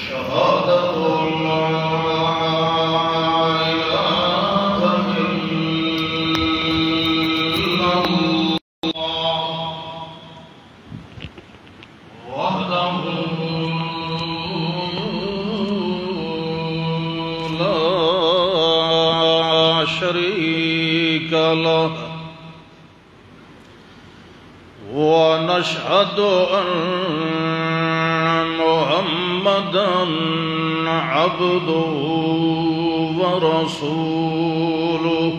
شهادة لا إله إلا الله وحده لا شريك له ونشهد أن محمدًا عبده ورسوله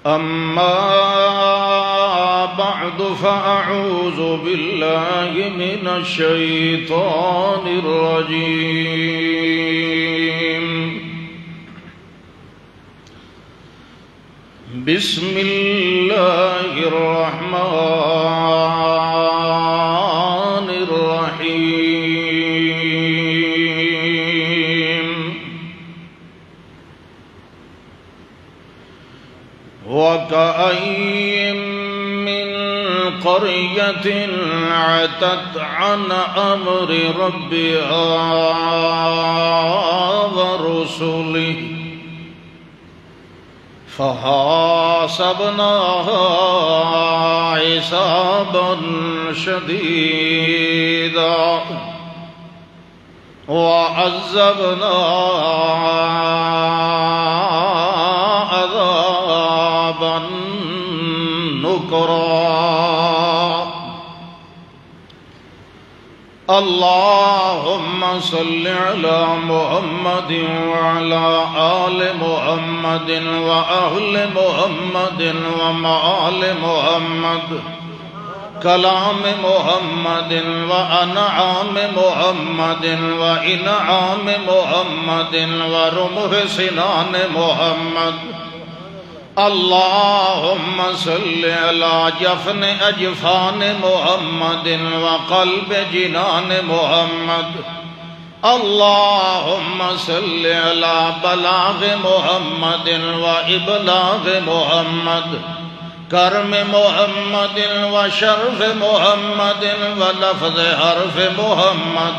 أما بعد فأعوذ بالله من الشيطان الرجيم بسم الله الرحمن الرحيم وكأين من قرية عتت عن أمر ربها ورسله فحاسبناها حسابا شديدا وعذبناها عذابا نكرا اللهم صل على محمد وعلى آل محمد وأهل محمد ومآل محمد كلام محمد وأنعام محمد وإنعام محمد ورمح سنان محمد اللهم صل على جفن أجفان محمد وقلب جنان محمد اللهم صل على بلاغ محمد وإبلاغ محمد کرم محمد وشرف محمد ولفظ حرف محمد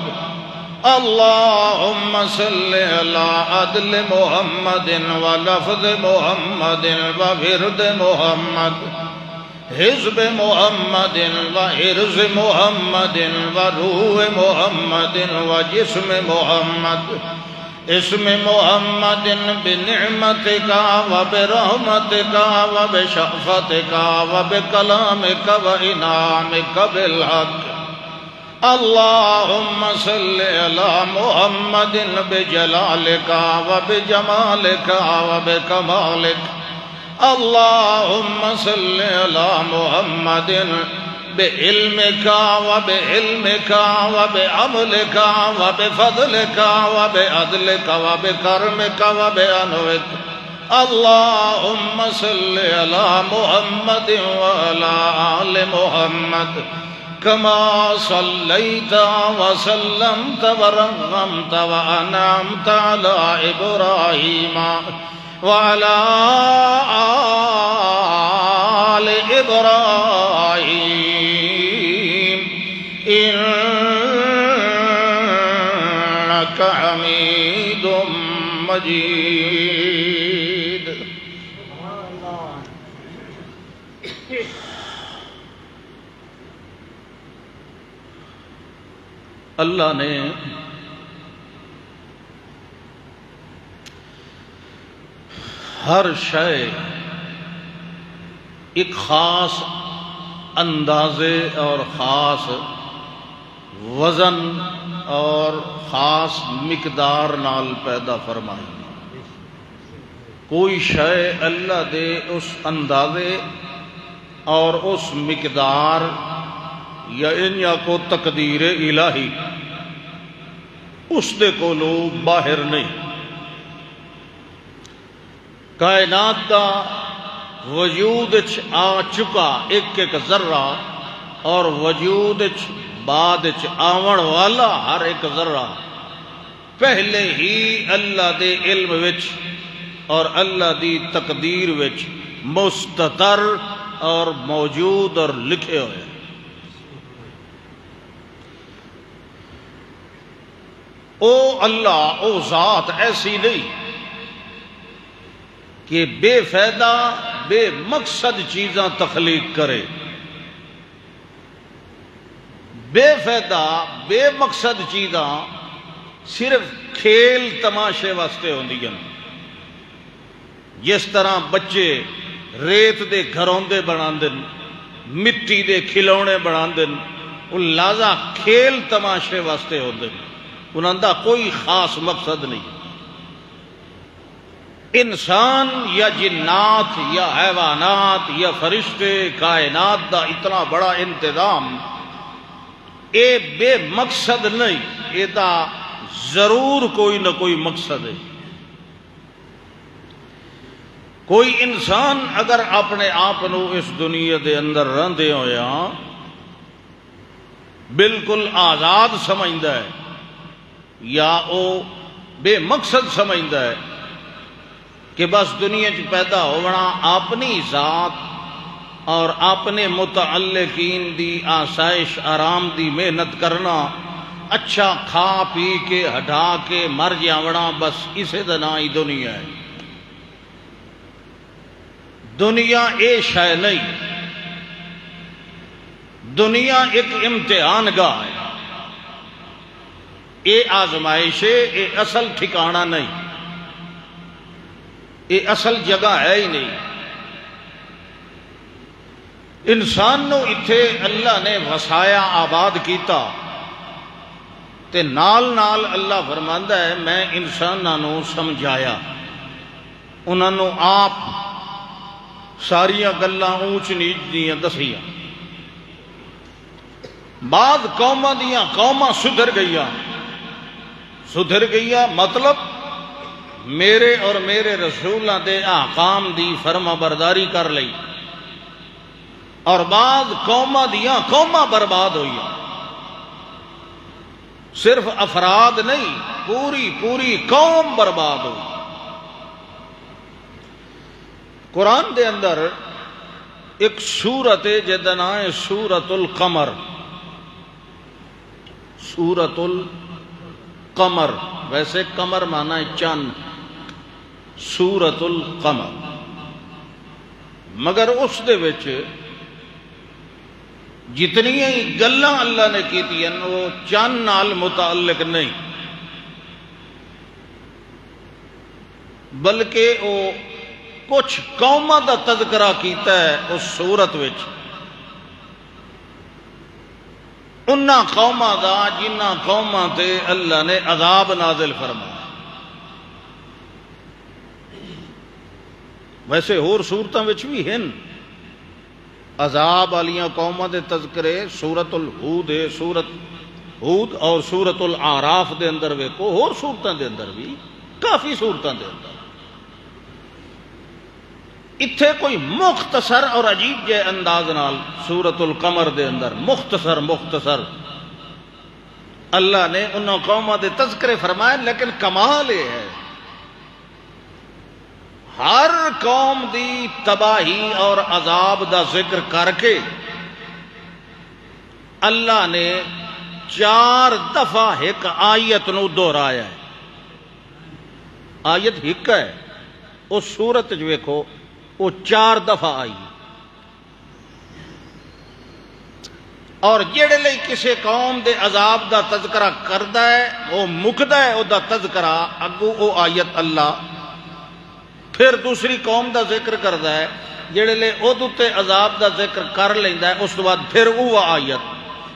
اللهم صل على عدل محمد ولفظ محمد وورد محمد حزب محمد وحرز محمد وروح محمد وجسم محمد اسم محمد بنعمتك وبرحمتك وبشأفتك وبكلامك وإنعامك بالحق اللهم صل على محمد بجلالك وبجمالك وبكمالك اللهم صل على محمد بعلمك وبعلمك وبعملك وبفضلك وبعدلك وبكرمك وبأنوك اللهم صل على محمد وعلى آل محمد كما صليت وسلمت ورحمت وأنعمت على إبراهيم وعلى آل إبراهيم إنك حميد مجيد اللہ نے ہر شے ایک خاص اندازے اور خاص وزن اور خاص مقدار نال پیدا فرمائی کوئی شے اللہ دے اس اندازے اور اس مقدار یا ان یا کو تقدیر الہی اس دے کو لو باہر نہیں کائنات دا وجود آ چکا ایک ایک ذرہ اور وجود بعد آون والا ہر ایک ذرہ پہلے ہی اللہ دے علم وچ اور اللہ دی تقدیر وچ مستتر اور موجود اور لکھے ہوئے او اللہ او ذات ایسی نہیں کہ بے فائدہ بے مقصد چیزاں تخلیق کرے. بے فائدہ بے مقصد چیزاں صرف کھیل تماشے واسطے ہوندیاں. جس طرح بچے ریت دے گھروندے بناندے مٹی دے کھلونے بناندے وہ لازا کھیل تماشے واسطے ہوندے انہاں دا کوئی خاص مقصد نہیں. انسان یا جنات یا حیوانات یا فرشتے کائنات دا اتنا بڑا انتظام اے بے مقصد نہیں، اے دا ضرور کوئی نہ کوئی مقصد ہے. کوئی انسان اگر اپنے آپ اس دنیا دے اندر رہندے ہویا بالکل آزاد سمجھدا ہے یا او بے مقصد سمجھدا ہے کہ بس دنیا چ پیدا ہونا اپنی ذات اور اپنے متعلقین دی آسائش آرام دی محنت کرنا، اچھا کھا پی کے ہٹا کے مر جاونا، بس اسے دا نام ہی دنیا ہے. دنیا اے شے نہیں، دنیا ایک امتحان گاہ ہے، اے آزمائش ہے، اے اصل ٹھکانہ نہیں، اے اصل جگہ ہے ہی نہیں. انسان نو اتھے اللہ نے وسایا آباد کیتا تے نال نال اللہ فرماندا ہے میں انساناں نو سمجھایا، انہاں نو آپ ساریاں گلاں اونچ نیچ دیاں دسیاں. بعد قوماں دیاں قوماں سدھر گئیاں مطلب میرے اور میرے رسولاں دے احکام دی فرما برداری کر لئی، اور بعض قوماں دیاں قوماں برباد ہوئی. صرف افراد نہیں، پوری قوم برباد ہوئی. قرآن دے اندر ایک سورت ہے جدا نام ہے سورت القمر. سورت القمر ویسے قمر مانا ہے چاند، سورت القمر، مگر اس دے وچ جتنی گلاں اللہ نے کیتی ہیں وہ چاند نال متعلق نہیں، بلکہ وہ کچھ قوماں دا تذکرہ کیتا ہے اس سورت وچ، انہاں قوماں دا جنہاں قوماں تے اللہ نے عذاب نازل فرمایا. ویسے اور سورتاں وچ بھی ہیں عذاب والیاں قوماں دے تذکرے، سورت الہود ہے، سورت ہود اور سورت الاعراف دے اندر ویکھو، اور سورتاں دے اندر بھی کافی سورتاں دے اندر. اتھے کوئی مختصر اور عجیب جے انداز نال سورت القمر دے اندر مختصر اللہ نے انہوں قوماں دے تذکرے فرمائے، لیکن کمال یہ ہے ہر قوم دی تباہی اور عذاب دا ذکر کر کے اللہ نے 4 دفعہ ایک آیت نو دہرایا ہے. آیت ایک ہے اس سورت جو ویکھو وہ 4 دفعہ آئی، اور جڑے لئی کسے قوم دے عذاب دا تذکرہ کردا ہے وہ مکدا ہے او دا تذکرہ اگو او آیت اللہ پھر دوسری قوم دا ذکر کردا ہے، جڑے لے او دوتے عذاب دا ذکر کر لیندا ہے اس بعد پھر او آیت،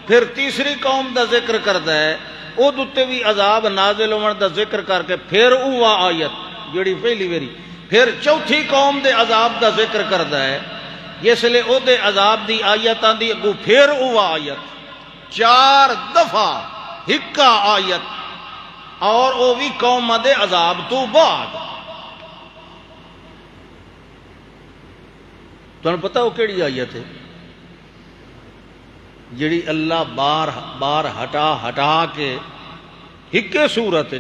پھر تیسری قوم دا ذکر کردا ہے او دوتے بھی عذاب نازل ہون دا ذکر کر کے پھر او آیت جڑی پہلی واری، پھر چوتھی قوم دے عذاب دا ذکر کردا ہے جس لئے او دے عذاب دی آیتاں دی اگو پھر او آیت 4 دفعہ ہکا آیت، اور او بھی قوم دے عذاب تو بعد. تمہیں پتہ وہ کیڑی آیت ہے جڑی اللہ بار ہٹا کے ہکے صورت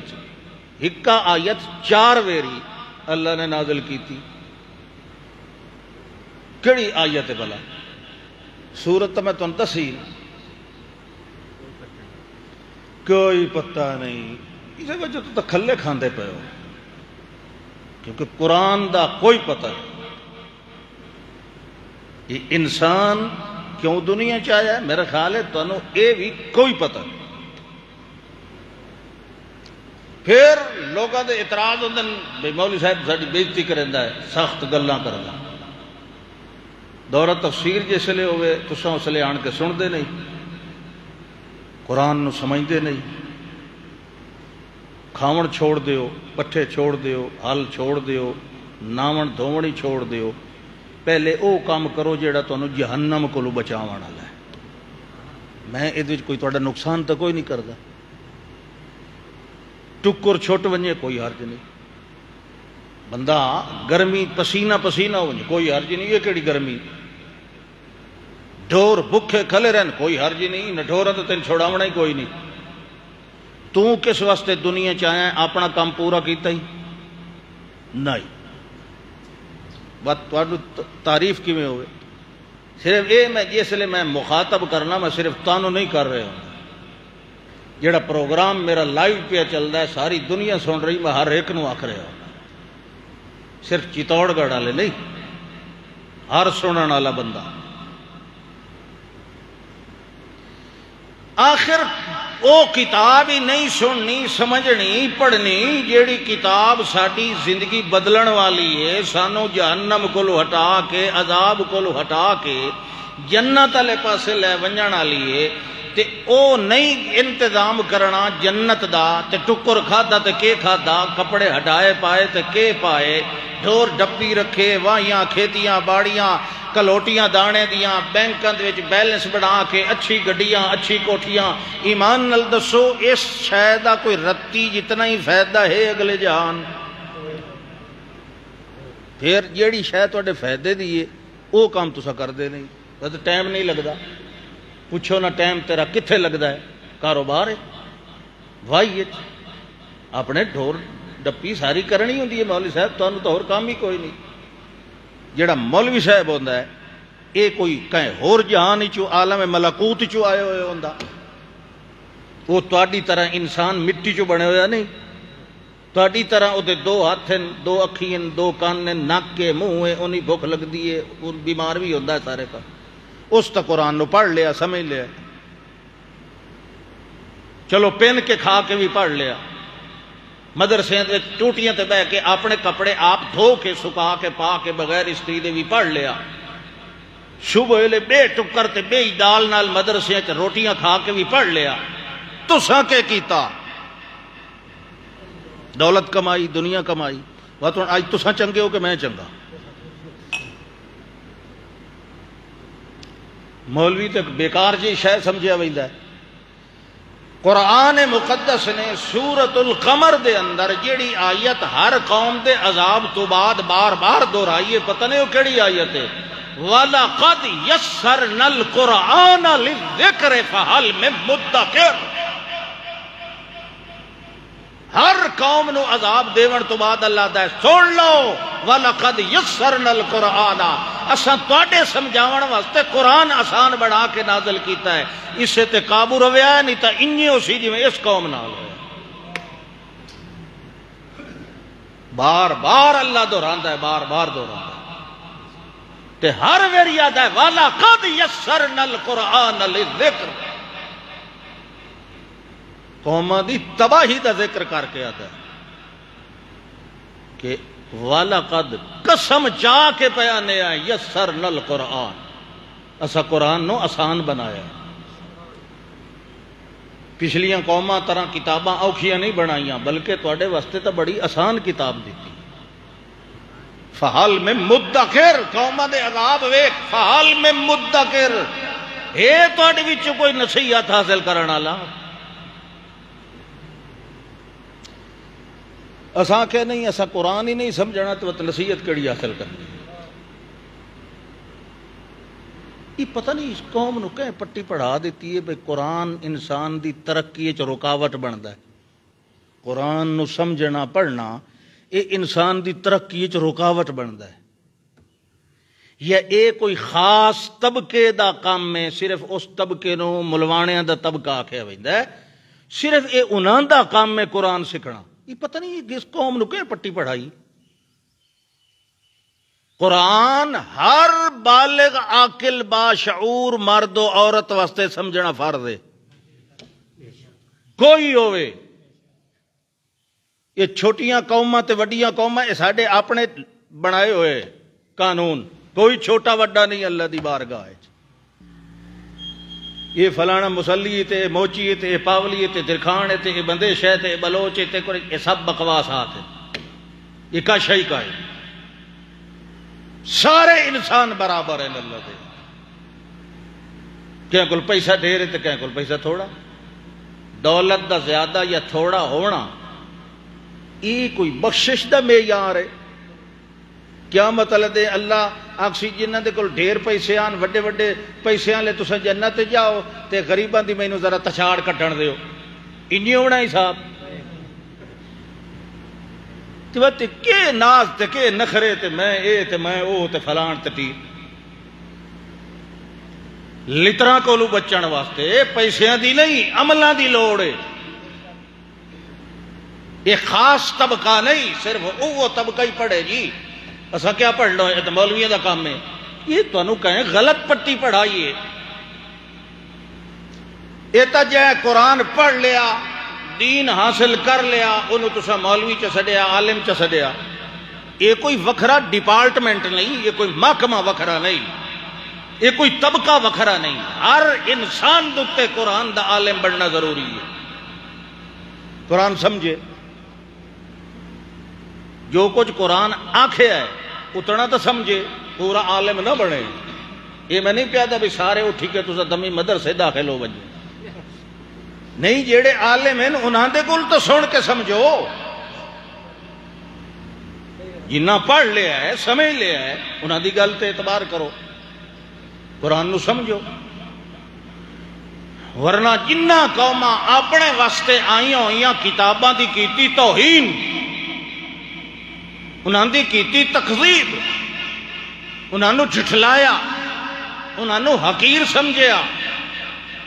ہکا آیت 4 ویری اللہ نے نازل کی تھی؟ کیڑی آیت ہے بلا؟ سورت تو میں تم دسی کوئی پتہ نہیں. اس وجہ تو کھلے کھاندے پے ہو، کیونکہ قرآن دا کوئی پتہ نہیں یہ انسان کیوں دنیا چاہیا ہے، میرا خیال ہے تمہیں یہ بھی کوئی پتہ نہیں۔ پھر لوگوں کے اعتراض ہوتے ہیں بھائی مولوی صاحب ساری بےزتی کریندا ہے، سخت گلاں کردا۔ دورہ تفسیر جس لئے ہوئے تساں اس لئے آن کے سن دے نہیں، قرآن نو سمجھ دے نہیں، کھاون چھوڑ دیو، پٹھے چھوڑ دیو، ہل چھوڑ دیو، ناون دھوونی چھوڑ دیو، پہلے او کام کرو جیڑا تانوں جہنم کولوں بچاون والا ہے۔ میں ادھ وچ کوئی تہاڈا نقصان تو کوئی نہیں کردا، ٹکر چھٹ ونجے کوئی حرج نہیں، بندہ گرمی پسینہ پسینہ ہو ونجے کوئی حرج نہیں، یہ کیڑی گرمی، ڈھور بکھے کھلے رہن کوئی حرج نہیں، نہ ڈھوراں تو تین چھڑاونا ہی کوئی نہیں۔ تو کس واسطے دنیا چاہیا اپنا کام پورا کیتا ہی نہیں، بات تعریف کیویں ہوئے؟ صرف یہ میں جس لئے میں مخاطب کرنا، میں صرف تانوں نہیں کر رہے ہوں، جڑا پروگرام میرا لائیو پہ چلتا ہے ساری دنیا سن رہی، میں ہر ایک نو آکھ رہا ہوں، صرف چتوڑ گڑھ والے نہیں، ہر سنن والا بندہ۔ آخر وہ کتاب ہی نہیں سننی، سمجھنی، پڑھنی جیڑی کتاب ساری زندگی بدلن والی ہے، سانو جہنم کولو ہٹا کے، عذاب کولو ہٹا کے جنت والے پاسے لے ونجن والی ہے، تے او نہیں انتظام کرنا جنت دا، تے ٹکر کھادا تے کے کھادا، کپڑے ہٹائے پائے تے کے پائے، ڈھور ڈپی رکھے، واہیاں کھیتیاں باڑیاں کلوٹیاں دانے دیاں، بینکاں دے وچ بیلنس بنا کے، اچھی گڈیاں اچھی کوٹھیاں، ایمان نال دسو اس شے دا کوئی رتی جتنا ہی فائدہ ہے اگلے جہان؟ پھر جیڑی شے تواڈے فائدے دی ہے وہ کام تسا کردے نہیں، تے ٹائم نہیں لگدا، پوچھو نہ ٹائم تیرا کتھے لگدا ہے؟ کاروبار ہے، واہی اپنے ڈھور ڈپی ساری کرنی ہوندی ہے، مولوی صاحب تانوں تو اور کام ہی کوئی نہیں۔ جڑا مولوی صاحب ہوندا ہے یہ کوئی کہیں ہور جہان چو عالم ملکوت چو آئے ہوئے ہوندا، وہ تواڈی طرح انسان مٹی چو بنے ہویا نہیں، تواڈی طرح وہ دو ہاتھ ہیں، دو اکھی ہیں، دو کان ہیں، نک کے منہ ہے، انہیں بھوک لگدی ہے، بیمار بھی ہوندا ہے سارے کا، اس تا قرآن نو پڑھ لیا، سمجھ لیا، چلو پین کے کھا کے بھی پڑھ لیا، مدرسے ٹوٹیاں تے بہ کے اپنے کپڑے آپ دھو کے سکا کے پا کے بغیر استری دے بھی پڑھ لیا، صبح ویلے بے ٹکر تے بے دال نال مدرسے تے روٹیاں کھا کے بھی پڑھ لیا، تساں کے کیتا؟ دولت کمائی، دنیا کمائی، اج تساں چنگے ہو کہ میں چنگا؟ مولوی تے بیکار جی شے سمجھیا ویندا ہے۔ قرآن مقدس نے سورۃ القمر دے اندر جیڑی آیت ہر قوم دے عذاب تو بعد بار بار دہرائی، پتہ نہیں وہ کیڑی آیت ہے؟ وَلَقَدْ يَسَّرْنَا الْقُرْآنَ لِلذِّكْرِ فَهَلْ مِن مُدَّكِرٍ۔ ہر قوم نو عذاب دیون تو بعد اللہ دا سن لو وَلَقَدْ يَسَّرْنَا الْقُرْآنَ، اساں تواڈے سمجھاون واسطے قرآن آسان بنا کے نازل کیتا ہے، اسے تے قابو رویا ہے، نہیں تا انجے ہو سی جویں اس قوم نال ہویا۔ بار بار اللہ دہراندا ہے، بار بار دہراندا ہے، تے ہر ویری یاد ہے وَلَقَدْ يَسَّرْنَا الْقُرْآنَ لِلذِّكْرِ، قوماں دی تباہی دا ذکر کر کے آتا ہے کہ وَلَقَدْ قسم چاہ کے پیانے آئے یسرنا القرآن، اسا قرآن نو آسان بنایا، پچھلیاں قوماں طرح کتاباں اوکھیاں نہیں بنائیاں بلکہ تواڈے واسطے تو بڑی آسان کتاب دیتی۔ فَحَلْ مِن مُدَّكِرٍ، قوماں دے عذاب ویکھ، فَحَلْ مِن مُدَّكِرٍ، اے تواڈے وچوں کوئی نصیحت حاصل کرن والا؟ اساں کہ نہیں، اساں قرآن ہی نہیں سمجھنا تو نصیحت کیڑی حاصل کرنی؟ یہ پتہ نہیں اس قوم نو کہ پٹی پڑھا دیتی ہے بھئی قرآن انسان دی ترقی چ رکاوٹ بندا ہے، قرآن نو سمجھنا پڑھنا یہ انسان دی ترقی چ رکاوٹ بندا ہے، یا اے کوئی خاص طبقے دا کام ہے، صرف اس طبقے نو ملوانیاں دا طبقہ آکھیا ویندا ہے، صرف یہ انہاں دا کام ہے قرآن سکھنا. یہ پتہ نہیں کس قوم نو کہ پٹی پڑھائی. قرآن ہر بالغ عاقل باشعور مرد و عورت واسطے سمجھنا فرض ہے. کوئی ہوئے یہ چھوٹیاں قوماں تے وڈیاں قوماں یہ ساڈے اپنے بنائے ہوئے قانون. کوئی چھوٹا وڈا نہیں اللہ دی بارگاہ. یہ فلانا مسلی تے موچی تے پاولی تے درخان تے بندش ہے تے بلوچ تے یہ سب بکواسات ہے. یہ کا شئی کا ہے. سارے انسان برابر ہیں اللہ دے. کہیں کول پیسہ ڈھیر ہے تے کہیں کول پیسہ تھوڑا. دولت دا زیادہ یا تھوڑا ہونا یہ کوئی بخشش دا معیار ہے؟ کیا مطلب ہے اللہ آکسی جنہ دے کول ڈھیر پیسے آن وڈے وڈے پیسے آن لے تساں جنت جاؤ تے غریباں دی مینوں ذرا تچاڑ کٹن دیو. انہی ہونا حساب. تے کہ ناز تے کہ نخرے تے میں اے تے میں او تے فلان تے ٹی لتراں کولو بچن واسطے پیسیاں دی نہیں عملاں دی لوڑ ہے. یہ خاص طبقہ نہیں صرف وہ طبقہ ہی پڑھے جی اسا کیا پڑھ لو یہ تو مولویوں دا کام ہے. یہ تانوں کہیں غلط پٹی پڑھائیے. یہ تو جائے قرآن پڑھ لیا دین حاصل کر لیا انہوں تسا مولوی چ سڈیا عالم چ سڈیا. یہ کوئی وکھرا ڈپارٹمنٹ نہیں. یہ کوئی محکمہ وکھرا نہیں. یہ کوئی طبقہ وکھرا نہیں. ہر انسان دے قرآن دا عالم بننا ضروری ہے. قرآن سمجھے جو کچھ قرآن آکھے ہے اتنا تو سمجھے. پورا عالم نہ بنے. یہ میں نہیں کہتا بھی سارے اٹھی کے تسا دمی مدرسے داخل ہو بجے. نہیں جیڑے عالم ہیں انہاں دے کول تو سن کے سمجھو. جنہ پڑھ لیا ہے سمجھ لیا ہے انہاں دی گل تے اعتبار کرو. قرآن نو سمجھو. ورنہ جنہ قوماں اپنے واسطے آئیاں ہوئیاں کتاباں دی کیتی توہین انہاں دی کیتی تکذیب انہاں نو جھٹلایا انہاں نو حقیر سمجھیا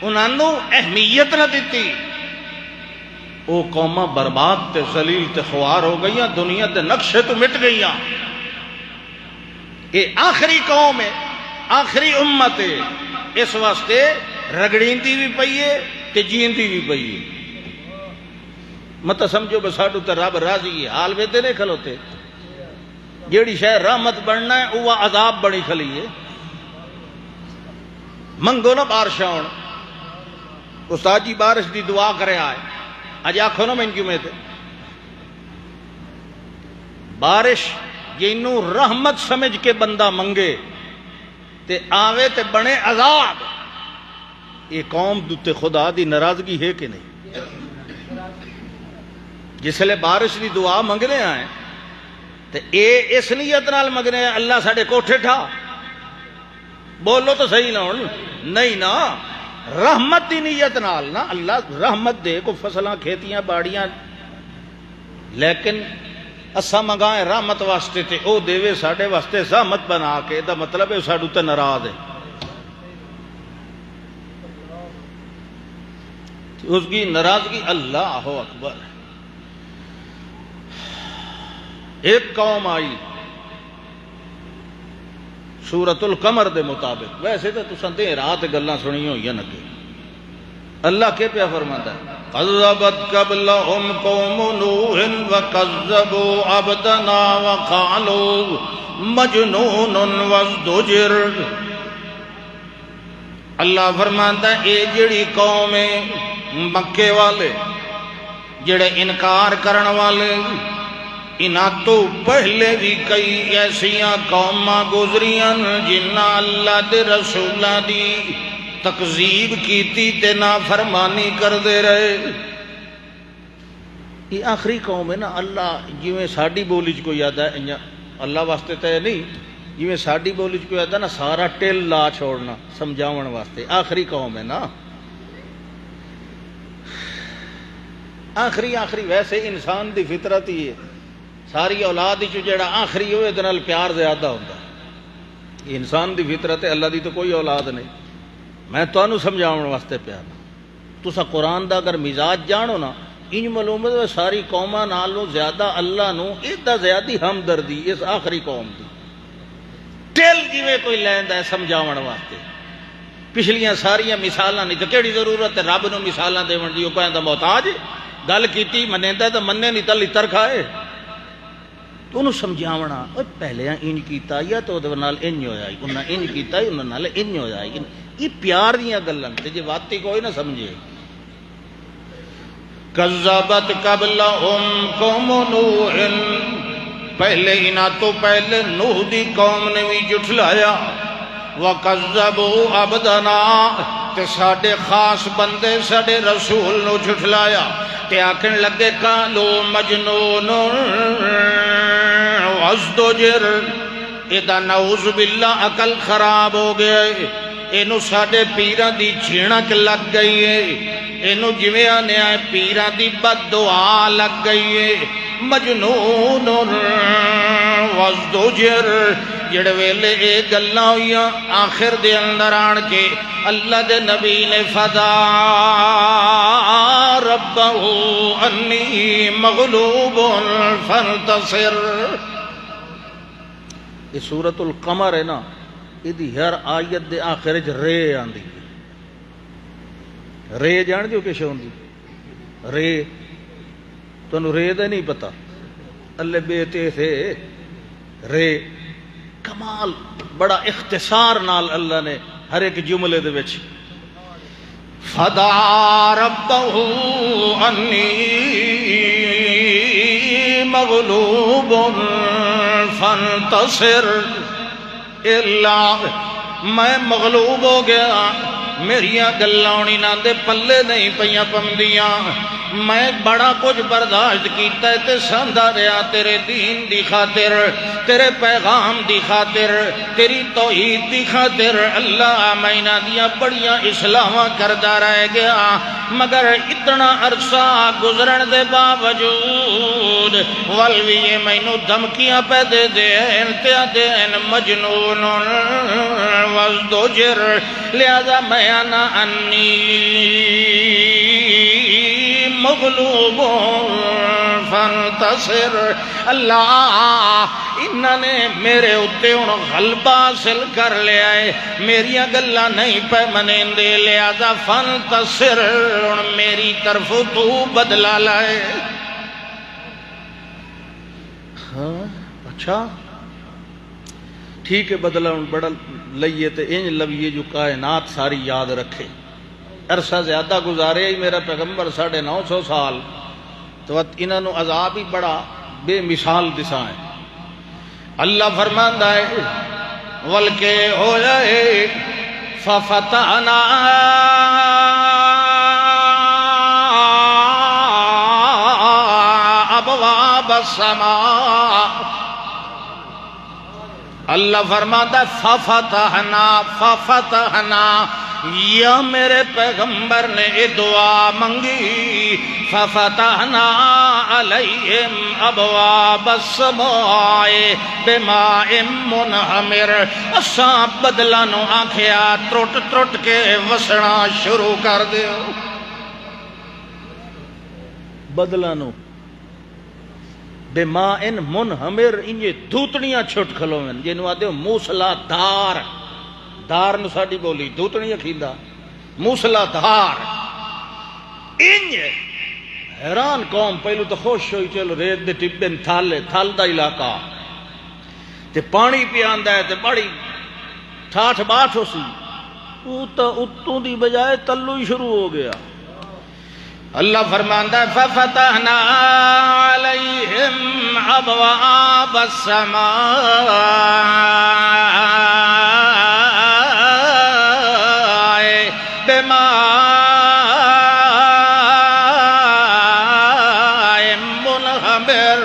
انہاں نو اہمیت نہ دیتی. او قوماں برباد تے ذلیل تے خوار ہو گئیاں. دنیا دے نقشے تو مٹ گئیاں. یہ آخری قوم ہے آخری امت ہے. اس واسطے رگڑیندی بھی پئی ہے تے جیندی بھی پئی ہے. مت سمجھو بس ساڈو تے رب راضی ہے. حال ویدے نہیں کھلوتے. جیڑی شاید رحمت بننا ہے وہ عذاب بڑی کھلی ہے. منگو نا بارش آن. استاد جی بارش دی دعا کرے آئے اج آخو نا من جمعے تے بارش جنوں رحمت سمجھ کے بندہ منگے تے آوے تے بنے عذاب. یہ قوم دوتے خدا دی ناراضگی ہے کہ نہیں؟ جس لئے بارش دی دعا منگنے آئے تے اے اس نیت نال منگنے اللہ ساڑے کوٹھے ٹھا. بولو تو صحیح نہ ہون. نہیں نا رحمت دی نیت نال نا اللہ رحمت دے کو فصلاں کھیتیاں باڑیاں لیکن اسا منگائیں رحمت واسطے تے او دیوے ساڑے واسطے زحمت بنا کے دا مطلب ہے ساڑو تے ناراض ہے. اس کی ناراضگی اللہ اکبر. ایک قوم آئی سورۃ القمر دے مطابق. ویسے تو تساں دے رات گلاں سنی ہوئی نہ کہ اللہ کے پیا فرماتا ہے قذبت قبلہم قوم نوح وکذبوا عبدنا وقالوا مجنون وازدجر. اللہ فرماتا ہے اے جڑی قوم ہے مکے والے جڑے انکار کرن والے انہاں تو پہلے بھی کئی ایسیاں قوماں گزریاں جنہاں اللہ دے رسولاں دی تکذیب کیتی تے نافرمانی کر دے رہے. یہ آخری قوم ہے نا. اللہ جویں ساڈی بولی چ کوئی آدا ہے اللہ واسطے تے نہیں جویں ساڈی بولی چ کوئی آدا نا سارا ٹل لا چھوڑنا سمجھاون واسطے. آخری قوم ہے نا. آخری ویسے انسان دی فطرت ہی ہے ساری اولاد چ جڑا آخری ہوئے دے نال پیار زیادہ ہوندا. یہ انسان دی فطرت ہے. اللہ دی تو کوئی اولاد نہیں. میں تانوں سمجھاؤن واسطے پیار تسا قرآن دا اگر مزاج جانو نا انج معلوم ہے ساری قوماں نالوں زیادہ اللہ نو ایڈا زیادی ہمدردی اس آخری قوم دی ٹل جویں کوئی لیندا ہے سمجھاون واسطے پچھلیاں ساریاں مثالاں نہیں تے کیڑی ضرورت ہے رب نو مثالاں دیون دی او کہندا محتاج گل کیتی منیندا تے مننے نہیں تے لتر کھائے تو انہوں سمجھاونا پہلے انج کیتا یا تو دے نال انج ہویا انہاں انج کیتا انہاں نال انج ہویا یہ پیار دیاں گلاں تے جے واقعی کوئی نہ سمجھے کذبت قبلہم قوم نوح پہلے انہاں تو پہلے نوح دی قوم نے بھی جھٹلایا وَقَذَّبُوا عَبْدَنَا تے ساڑے خاص بندے ساڑے رسول نو جھٹلایا تے آکھن لگے قالو مجنون وَازْدُجِرْ اِدَا نعوذ باللہ عقل خراب ہو گئے اینو ساڑے پیران دی چھینک لگ گئی ہے اینو جویں آنے آئے پیران دی بد دعا لگ گئی ہے مجنون وَازْدُجِرْ جڑے ویلے اے گلاں ہویاں آخر دے اندر آن کے اللہ دے نبی نے فدا ربہ انی مغلوب فانتصر یہ سورۃ القمر ہے نا یہ ہر آیت دے آخر وچ رے آندی رے جان دیو کش ہوندی رے تانوں رے دا نہیں پتہ اللہ بیٹے تھے رے کمال بڑا اختصار نال اللہ نے ہر ایک جملے دے وچ فدا ربہ انی مغلوب فانتصر اللہ میں مغلوب ہو گیا میریاں گلاؤنی نہ دے پلے نہیں پیاں پمدیاں میں بڑا کچھ برداشت کیتا ہے تے ساندا رہا تیرے دین دی خاطر تیرے پیغام دی خاطر تیری توحید دی خاطر اللہ میں انہاں دیاں بڑیاں اصلاحاں کردا رہ گیا مگر اتنا عرصہ گزرن دے باوجود ولوی یہ مینوں دھمکیاں پہ دے دین تے دین مجنون وازدجر لہذا میں انا انی مغلوب فانتصر اللہ انہاں نے میرے اتے ان غلبہ حاصل کر لیا ہے میریاں گلاں نہیں پہ منین دے لہذا فانتصر ان میری طرف تو بدلا لائے ہاں اچھا ٹھیک ہے بدلا ان بڑا لئیے تے انج لویے جو کائنات ساری یاد رکھے عرصہ زیادہ گزارے ہی میرا پیغمبر 950 سال تو انہوں نے عذاب ہی بڑا بے مثال دسا ہے اللہ فرماندہ ہے ولکے ہو جائے ففتحنا ابواب السماء اللہ فرماتا ففتحنا یا میرے پیغمبر نے یہ دعا منگی ففتحنا علیہم ابواب السماء بماء منہمر اساں بدلا نو آنکھیا ترٹ ترٹ کے وسنا شروع کر دیو بدلا نو بماء منہمر انجے دھوتنیاں چھٹ کھلو میں جنہوں آدھے موسلا دار دار نو ساڑی بولی دھوتنیاں کھیندا موسلا دار انجے حیران قوم پہلو تو خوش ہوئی چلو ریت دے ٹبن تھالے تھال دا علاقہ تے پانی پی آندہ ہے تے بڑی ٹھاٹھ باٹھ ہو سی اتوں دی بجائے تلو ہی شروع ہو گیا اللہ فرماندہ ہے ففتحنا علیہم ابواب السماء بماء منہمر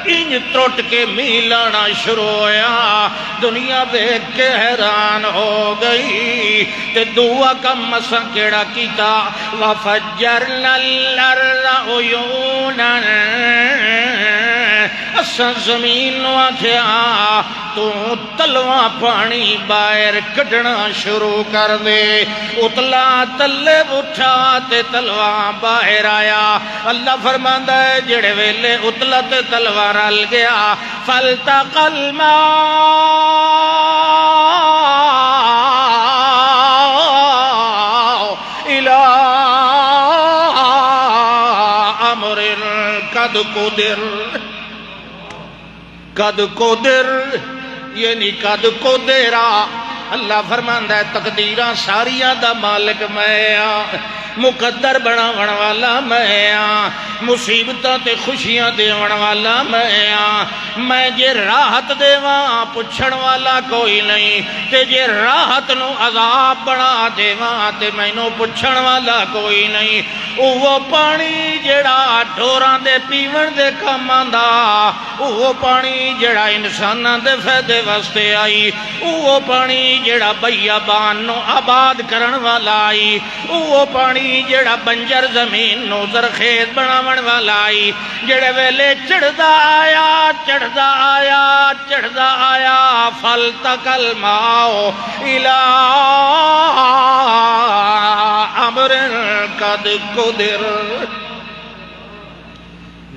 انج ترٹ کے میلانا شروع ہویا دنیا دیکھ کے حیران ہو گئی تے دعا کم مسا کیڑا کیتا وفجرنا الارض عیونا اسا زمین نو آکھیا تو تلواں پانی باہر کڈنا شروع کر دے اتلا تلے اٹھا تے تلواں باہر آیا اللہ فرماندا ہے جڑے ویلے اتلا تے تلواں رل گیا فالتقى الماء إلى أمر قد قدر یعنی قد قدرا اللہ فرماندا ہے تقدیراں ساریاں دا مالک میں ہاں مقدر بناون والا میں ہاں مصیبتاں تے خوشیاں دیون والا میں ہاں میں جے راحت دیواں پچھن والا کوئی نہیں تے جے راحت نو عذاب بنا دیواں تے مینوں پچھن والا کوئی نہیں وہ پانی جڑا ڈوراں دے پیون دے کم آندا وہ پانی جڑا انساناں دے فائدے واسطے آئی وہ پانی جڑا بیابان نو آباد کرن والا آئی وہ پانی جڑا بنجر زمین نو زرخیز بناون والا آئی جڑے ویلے چڑھدا آیا فالتقى الماء إلى أمر قد قدر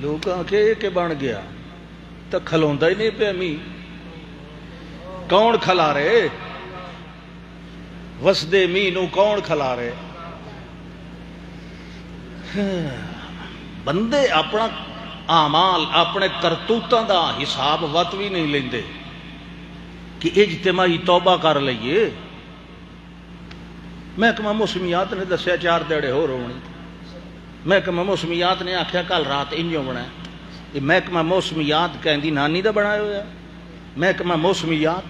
لوگاں کے بن گیا تو کھلوندا ہی نہیں پیا می کون کھلا رہے وسدے می نو کون کھلا رہے بندے اپنا اعمال اپنے کرتوتاں دا حساب وت بھی نہیں لیندے کہ اجتماعی توبہ کر لئیے محکمہ موسمیات نے دسیا 4 دیڑے ہو رونی محکمہ موسمیات نے آکھیا کل رات انجو بنا یہ محکمہ موسمیات کہندی نانی دا بنایا ہوا محکمہ موسمیات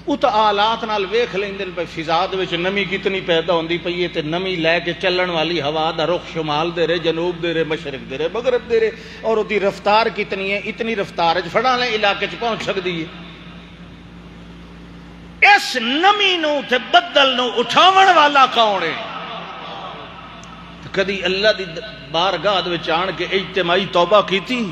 اُتا آلات نال ویکھ لیندن پہ فضا دے وچ نمی کتنی پیدا ہوندی پئی ہے تے نمی لے کے چلن والی ہوا دا رخ شمال دے رہے جنوب دے رہے مشرق دے رہے مغرب دے رہے اور اُدی رفتار کتنی ہے اتنی رفتار فڑا لیں علاقے چ پہنچ سکتی ہے اس نمی نو تے بدل نو اٹھاون والا کون ہے کدی اللہ دی بارگاہ دے وچ آن کے اجتماعی توبہ کیتی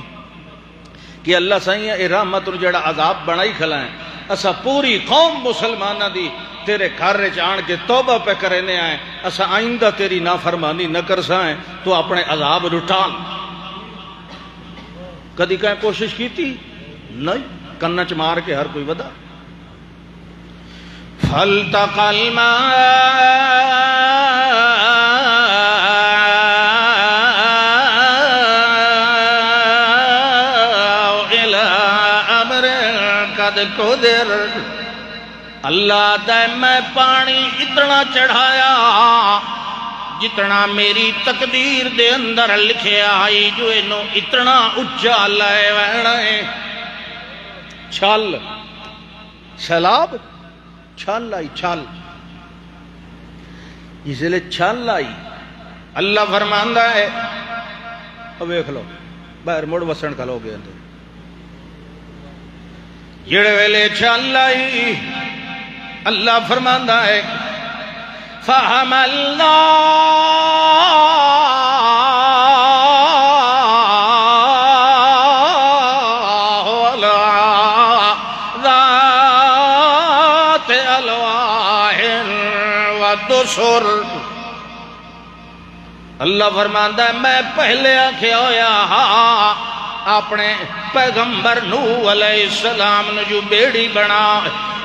کہ اللہ سائیں اے رحمت نو جڑا عذاب بنائی کھلائیں اسا پوری قوم مسلمانہ دی تیرے گھر آن کے توبہ پہ کرنے آئیں اسا آئندہ تیری نافرمانی نہ کر سائیں تو اپنے عذاب رٹان کدی کہیں کوشش کی تھی نہیں کنچ مار کے ہر کوئی ودا فالتقى الماء إلى أمر قد قدر اللہ دے میں پانی اتنا چڑھایا جتنا میری تقدیر دے اندر لکھے آئی جو انہوں اتنا اچھا لائے ویڑے چھل سیلاب چھل آئی چھل اس لئے چھل آئی اللہ فرماندہ ہے اب ایک لو باہر موڑ وسن کھلو گے اندر جڑے ویلے چھل آئی اللہ فرماندہ ہے فَحَمَلْنَاهُ عَلَى ذَاتِ أَلْوَاحٍ وَدُسُرٍ اللہ فرماندہ ہے میں پہلے آکھیا ہویا اپنے پیغمبر نوح علیہ السلام نے جو بیڑی بنا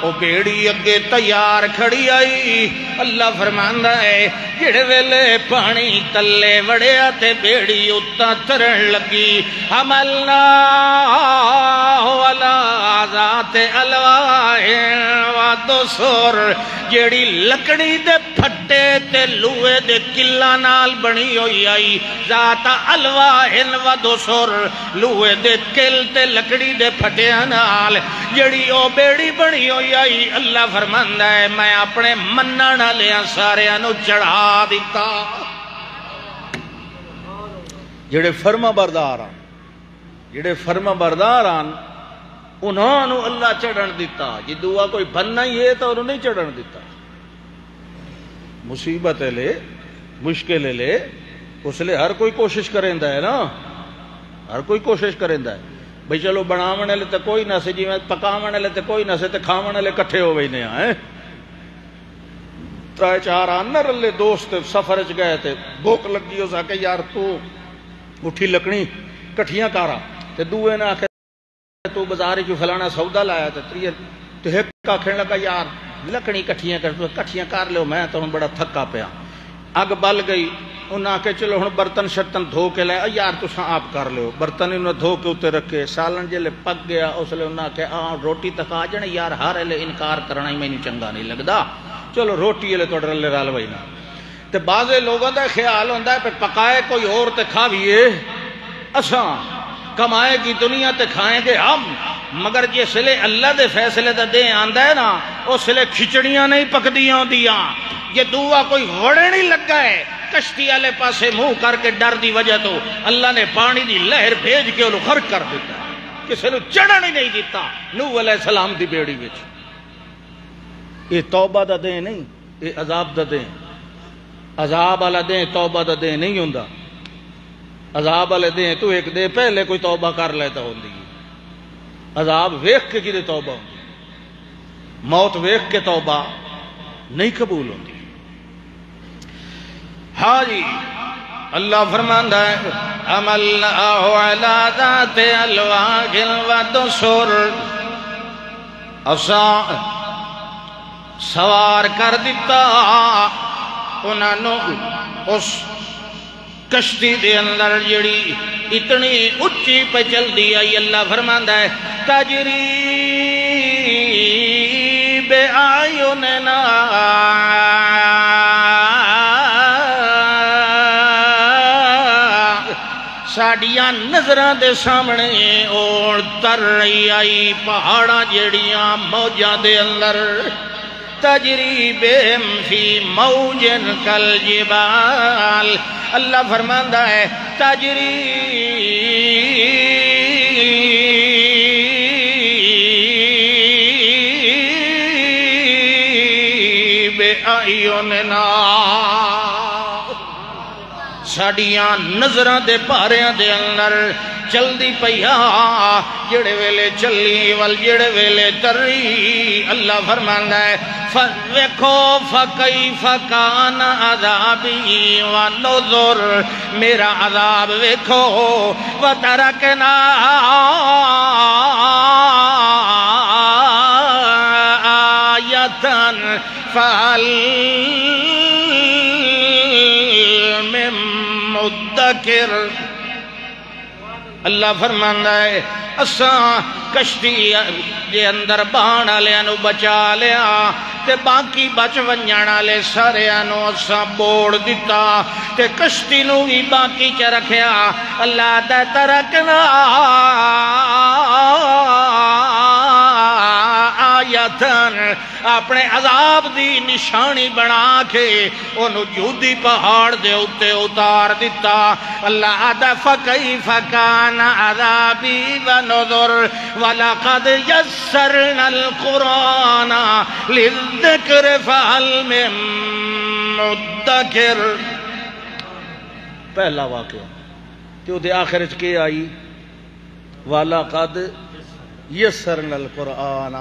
وہ بیڑی اگے تیار کھڑی آئی اللہ فرماندہ ہے جڑے ویلے پانی تلے وڑیا تے بیڑی اتا ترن لگی حملناہ علی ذات الواح ودسر جیڑی لکڑی دے پھٹے تے لوہے دے کلا نال بنی ہوئی آئی ذات الواح ودسر لوہے دے کل تے لکڑی دے پھٹے نال جیڑی او بیڑی بنی ہوئی آئی اللہ فرماندہ ہے میں اپنے منن لیاں سارے انو چڑھا دیتا جڑے فرما بردار آن انہوں نے اللہ چڑھن دیتا جی دعا کوئی بننا ہی ہے تو انہوں نہیں چڑھن دیتا مصیبت لے مشکل لے اس لئے ہر کوئی کوشش کریں دا ہے نا ہر کوئی کوشش کریں دا ہے بھئی چلو بناونے لے تے کوئی نہ سے جی میں پکاونے لے تے کوئی نہ سے تے کھاونے لے کٹھے ہو وینے آئے ترائے چار آنر اللہ دوست سفرچ گئے تے بھوک لگی ہو سا کہ یار تو اٹھی لکڑی کٹھیاں کارا تے دوئے نہ آکھے تو بزاری کی فلانا سودا لایا تے تریے تے ایک کا کھڑنے لگا یار لکڑی کٹھیاں کار لے میں تو بڑا تھکا پیا اگ بل گئی انہاں کہ چلو ہن برتن شرطن دھو کے لے یار تساں آپ کر لے برتن انہاں دھو کے اتے رکھے سالن جلے پک گیا اس لئے انہاں کہ روٹی تک آ جانے یار ہر لے انکار کرنا ہی میں نہیں چنگا نہیں لگدا چلو روٹی لے توڑ رلے رال وینا تے بعضے لوگوں دا خیال ہوندہ ہے پہ پکائے کوئی اور تے کھاویے اساں کمائے کی دنیا تے کھائیں گے ہم مگر جس لئے اللہ دے فیصلے دا دے آندہ ہے نا اس لئے کھچڑیاں نہیں پکدیاں دیاں یہ دعا کوئی وڑے نہیں لگا ہے کشتی والے پاسے منہ کر کے ڈر دی وجہ تو اللہ نے پانی دی لہر بھیج کے انہوں غرق کر دیتا کسی نے چڑھن ہی نہیں دیتا نوح علیہ السلام دی بیڑی وچ یہ توبہ دا دیں نہیں یہ عذاب دا دیں عذاب والا دیں توبہ دا دیں نہیں ہوندہ عذاب والے دیں تو ایک دے پہلے کوئی توبہ کر لیتا ہوندی عذاب ویکھ کے کدے توبہ ہوندی موت ویکھ کے توبہ نہیں قبول ہوندی ہاں جی اللہ فرماندہ ہے عملناہ علی ذات الواح والدسر اساں سوار کر دیتا انہوں اس کشتی دے اندر جڑی اتنی اچھی پہ چل دی آئی اللہ فرماندہ ہے تجری بے آیوننا ساڑیاں نظران دے سامنے اور تر رہی آئی پہاڑا جڑیاں موجہ دے اندر تجری بہم فی موجن کل جبال اللہ فرماندہ ہے تجری بے آئیوننا ساڑیاں نظران دے پاریاں دے اندر چل دی پیا جڑے ویلے چلی وال جڑے ویلے تری اللہ فرماندہ ہے ویکھو فکیف کان عذابی ونذر میرا عذاب ویکھو وترکنا آیتن فہل من مدکر اللہ فرماندہ ہے اساں کشتی دے اندر بانا لیا نو بچا لیا تے باقی بچ ونجانا لے سارے نو اساں بوڑ دیتا تے کشتی نو ہی باقی چا رکھیا اللہ دا ترکنا آیتن اپنے عذاب دی نشانی بنا کے انہوں جودی پہاڑ دے اتے اتار دیتا اللہ آدھا فَكَيْفَ كَانَ عَذَابِي وَنُذُرْ وَلَقَدْ يَسَّرْنَا الْقُرْآنَ لِلذِّكْرِ فَهَلْ مِن مُدَّكِرٍ پہلا واقعہ تو دے آخرت کے آئی وَلَقَدْ يَسَّرْنَا الْقُرْآنَ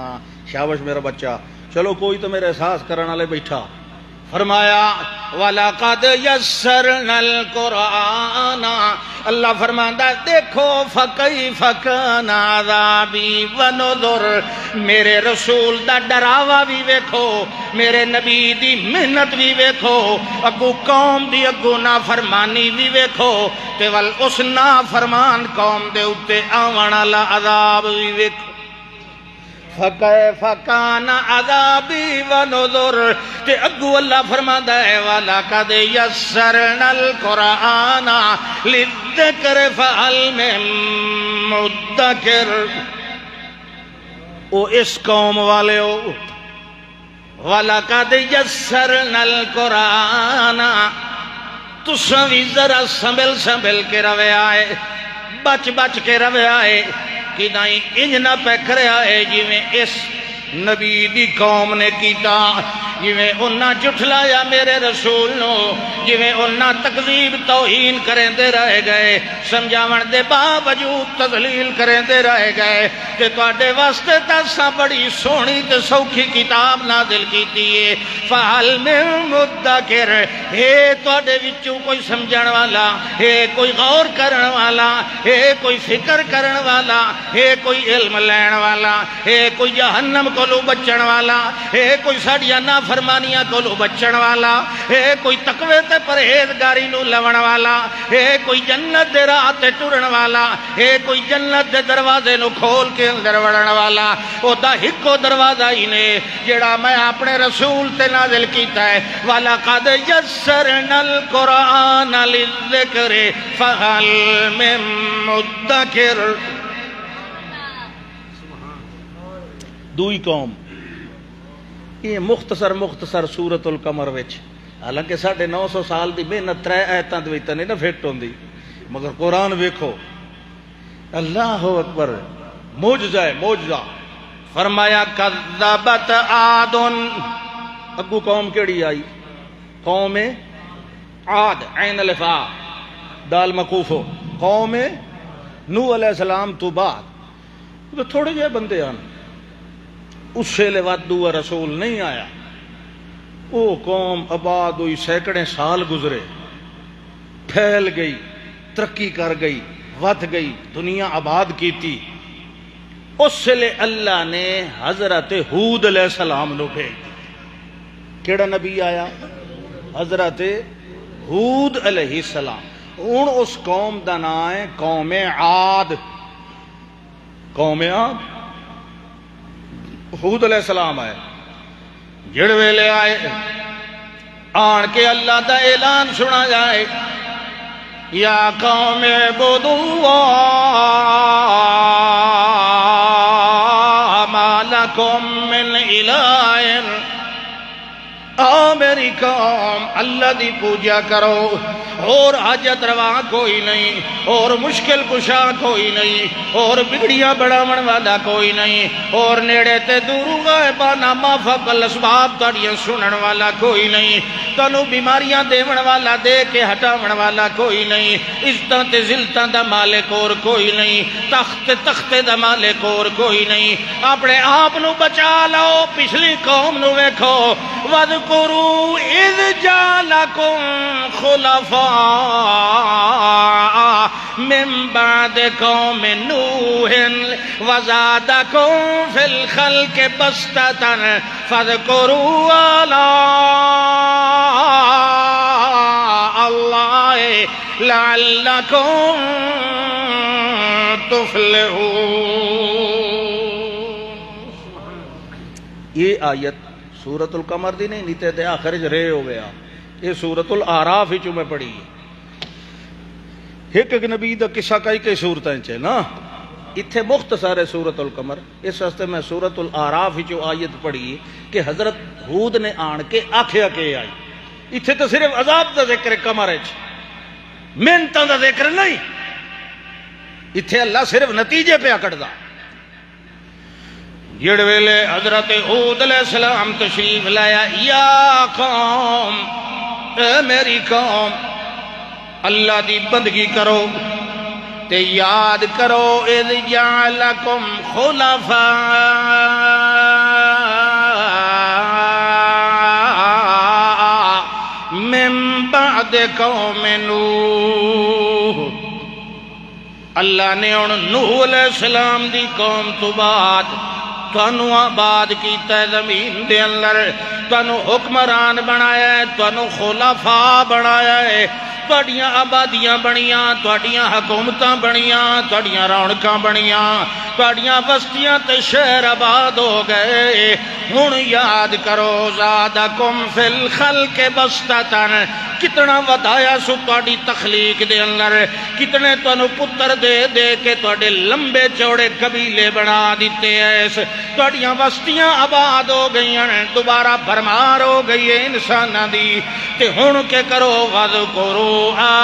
شابش میرا بچہ چلو کوئی تو میرے احساس کرنا لے بیٹھا فرمایا وَلَقَدْ يَسَّرْنَا الْقُرْآنَ اللہ فرماندہ دیکھو فَكَيْفَ كَانَ عَذَابِي وَنُذُرْ میرے رسول دا ڈراوا بھی ویکھو میرے نبی دی محنت بھی ویکھو اگو قوم دی اگو نافرمانی بھی ویکھو تے ول اس نافرمان قوم دے اتے آوانا لا عذاب بھی ویکھو فَكَيْفَ كَانَ عَذَابِي وَنُذُرْ تے اگو اللہ فرماتا ہے وَلَقَدْ يَسَّرْنَا الْقُرْآنَ لِلذِّكْرِ فَهَلْ مِن مُدَّكِرٍ او اس قوم والے ہو وَلَقَدْ يَسَّرْنَا الْقُرْآنَ تُساں بھی ذرا سنبھل کے روے آئے بچ کے روے آئے کہ نہیں انج نہ پہ کرے آئے جی میں اس نبی دی قوم نے کیتا جویں انہاں جھٹلایا میرے رسول نو، جویں انہاں تکذیب توہین کریں دے رہ گئے، سمجھاون دے باوجود تذلیل کریں دے رہ گئے، تے تواڈے واسطے تاساں بڑی سونی تے سوکھی کتاب نازل کیتی ہے۔ فہل من مدکر، ہے تواڈے وچوں کوئی سمجھن والا، ہے کوئی غور کرن والا، ہے کوئی فکر کرن والا، ہے کوئی علم لین والا، ہے کوئی جہنم کولو بچن والا، ہے کوئی ساڈیاں نافرمانیاں کولو بچن والا، ہے کوئی تقوی تے پرہیزگاری نو لون والا، ہے کوئی جنت دے راہ تے ٹرن والا، ہے کوئی جنت دے دروازے نو کھول کے اندر وڑن والا۔ او دا ہکو دروازہ ہی نے جڑا میں اپنے رسول تے نازل کیتا ہے، وَلَقَدْ يَسَّرْنَا الْقُرْآنَ لِلذِّكْرِ فَهَلْ مِن مُدَّكِرٍ۔ دوئی قوم یہ مختصر سورۃ القمر وچ، حالانکہ 950 سال دی محنت 3 آیتاں دے وچ نہیں نہ فٹ ہوندی، مگر قرآن ویکھو، اللہ اکبر، معجزہ ہے معجزہ۔ فرمایا کذبت عاد، اگو قوم کیڑی آئی؟ قوم عاد، عین الفا دال مقوفو، قوم نوح علیہ السلام تو بعد تو تھوڑے جے بندے آن، اس سے لے رسول نہیں آیا۔ وہ قوم آباد ہوئی، سینکڑے سال گزرے، پھیل گئی، ترقی کر گئی، ود گئی، دنیا آباد کی تھی۔ اس سے لے اللہ نے حضرت ہود علیہ السلام نو بھیج، کیڑا نبی آیا؟ حضرت ہود علیہ السلام۔ ہن اس قوم دا نام ہے قوم عاد۔ قوم عاد ہود علیہ السلام آئے، جڑ ویلے آئے آن کے اللہ دا اعلان سنا جائے، یا قوم اعبدوا ما لکم من الہ، آ میری قوم اللہ دی پوجا کرو، اور حاجت روا کوئی نہیں، اور مشکل کشا کوئی نہیں، اور بگڑیاں بڑھاون والا کوئی نہیں، اور نیڑے تے دور غائبانہ مافق الاسباب تاڑیاں سنن والا کوئی نہیں، تانوں بیماریاں دیون والا دے کے ہٹاون والا کوئی نہیں، عزتاں تے ذلتاں دا مالک اور کوئی نہیں، تخت دا مالک اور کوئی نہیں۔ اپنے آپ نو بچا لو، پچھلی قوم نو ویکھو، وَاذْكُرُوا إِذْ جَعَلَكُمْ خُلَفَاءَ مِن بَعْدِ قَوْمِ نُوحٍ وَزَادَكُمْ فِي الْخَلْقِ بَسْطَةً فَاذْكُرُوا آلَاءَ اللَّهِ لَعَلَّكُمْ تُفْلِحُونَ۔ یہ آیت سورۃ القمر دی نہیں، نیتے دے آخر رے ہو گیا، یہ سورۃ الاعراف ہی چوں میں پڑھی ایک نبی دا قصہ کئی صورتیں چے نا، اتھے مختصر ہے سورۃ القمر، اس واسطے میں سورۃ الاعراف ہی چوں آیت پڑھی کہ حضرت ہود نے آن کے آکھیا کے آئی۔ اتھے تو صرف عذاب دا ذکر قمر ہے، محنتاں دا ذکر نہیں، اتھے اللہ صرف نتیجے پہ اکڑدا۔ جڑ ویلے حضرت ہود علیہ السلام تشریف لایا، یا قوم، اے میری قوم، اللہ دی بندگی کرو تے یاد کرو، اذ جعلکم خلفاء من بعد قوم نوح۔ اللہ نے ان نوح علیہ السلام دی قوم تو بعد تانوں آباد کیتا ہے زمین دے اندر، تانوں حکمران بنایا ہے، تانوں خلفاء بنایا ہے، تواڈیاں آبادیاں بنیاں، تواڈیاں حکومتاں بنیاں، تواڈیاں رونقاں بنیاں، تواڈیاں بستیاں تے شہر آباد ہو گئے۔ ہن یاد کرو، زادکم فی الخلق بسطۃ، کتنا ودایا سو تواڈی تخلیق دے اندر، کتنے تانوں پتر دے دے کے تواڈے لمبے چوڑے قبیلے بنا دیتے ہیں، تواڈیاں بستیاں آباد ہو گئیاں، دوبارہ بھرمار ہو گئی ہے انساناں دی، تے ہن کے کرو، وَاذْكُرُوا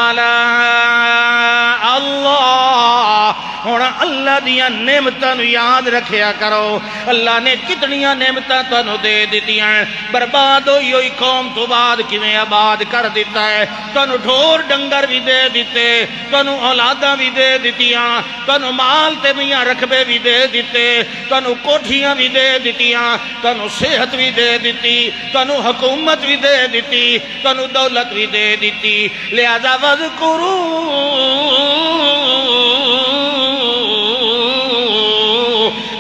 آلَاءَ اللَّهِ ہونا اللہ دیاں نعمتاں نو یاد رکھیا کرو اللہ نے کتنیاں نعمتاں تانو دے دیتیاں برباد ہوئی ہوئی قوم تو بعد کیویں آباد کر دیتا ہے تانو ڈھور ڈنگر بھی دے دیتے تانو اولاداں بھی دے دیتیاں تانو مال تے میاں رقبے بھی دے دیتے تانو کوٹھیاں بھی دے دیتیاں تانو صحت بھی دے دیتی تانو حکومت بھی دے دیتی تانو دولت بھی دے دیتی لہذا وذکروا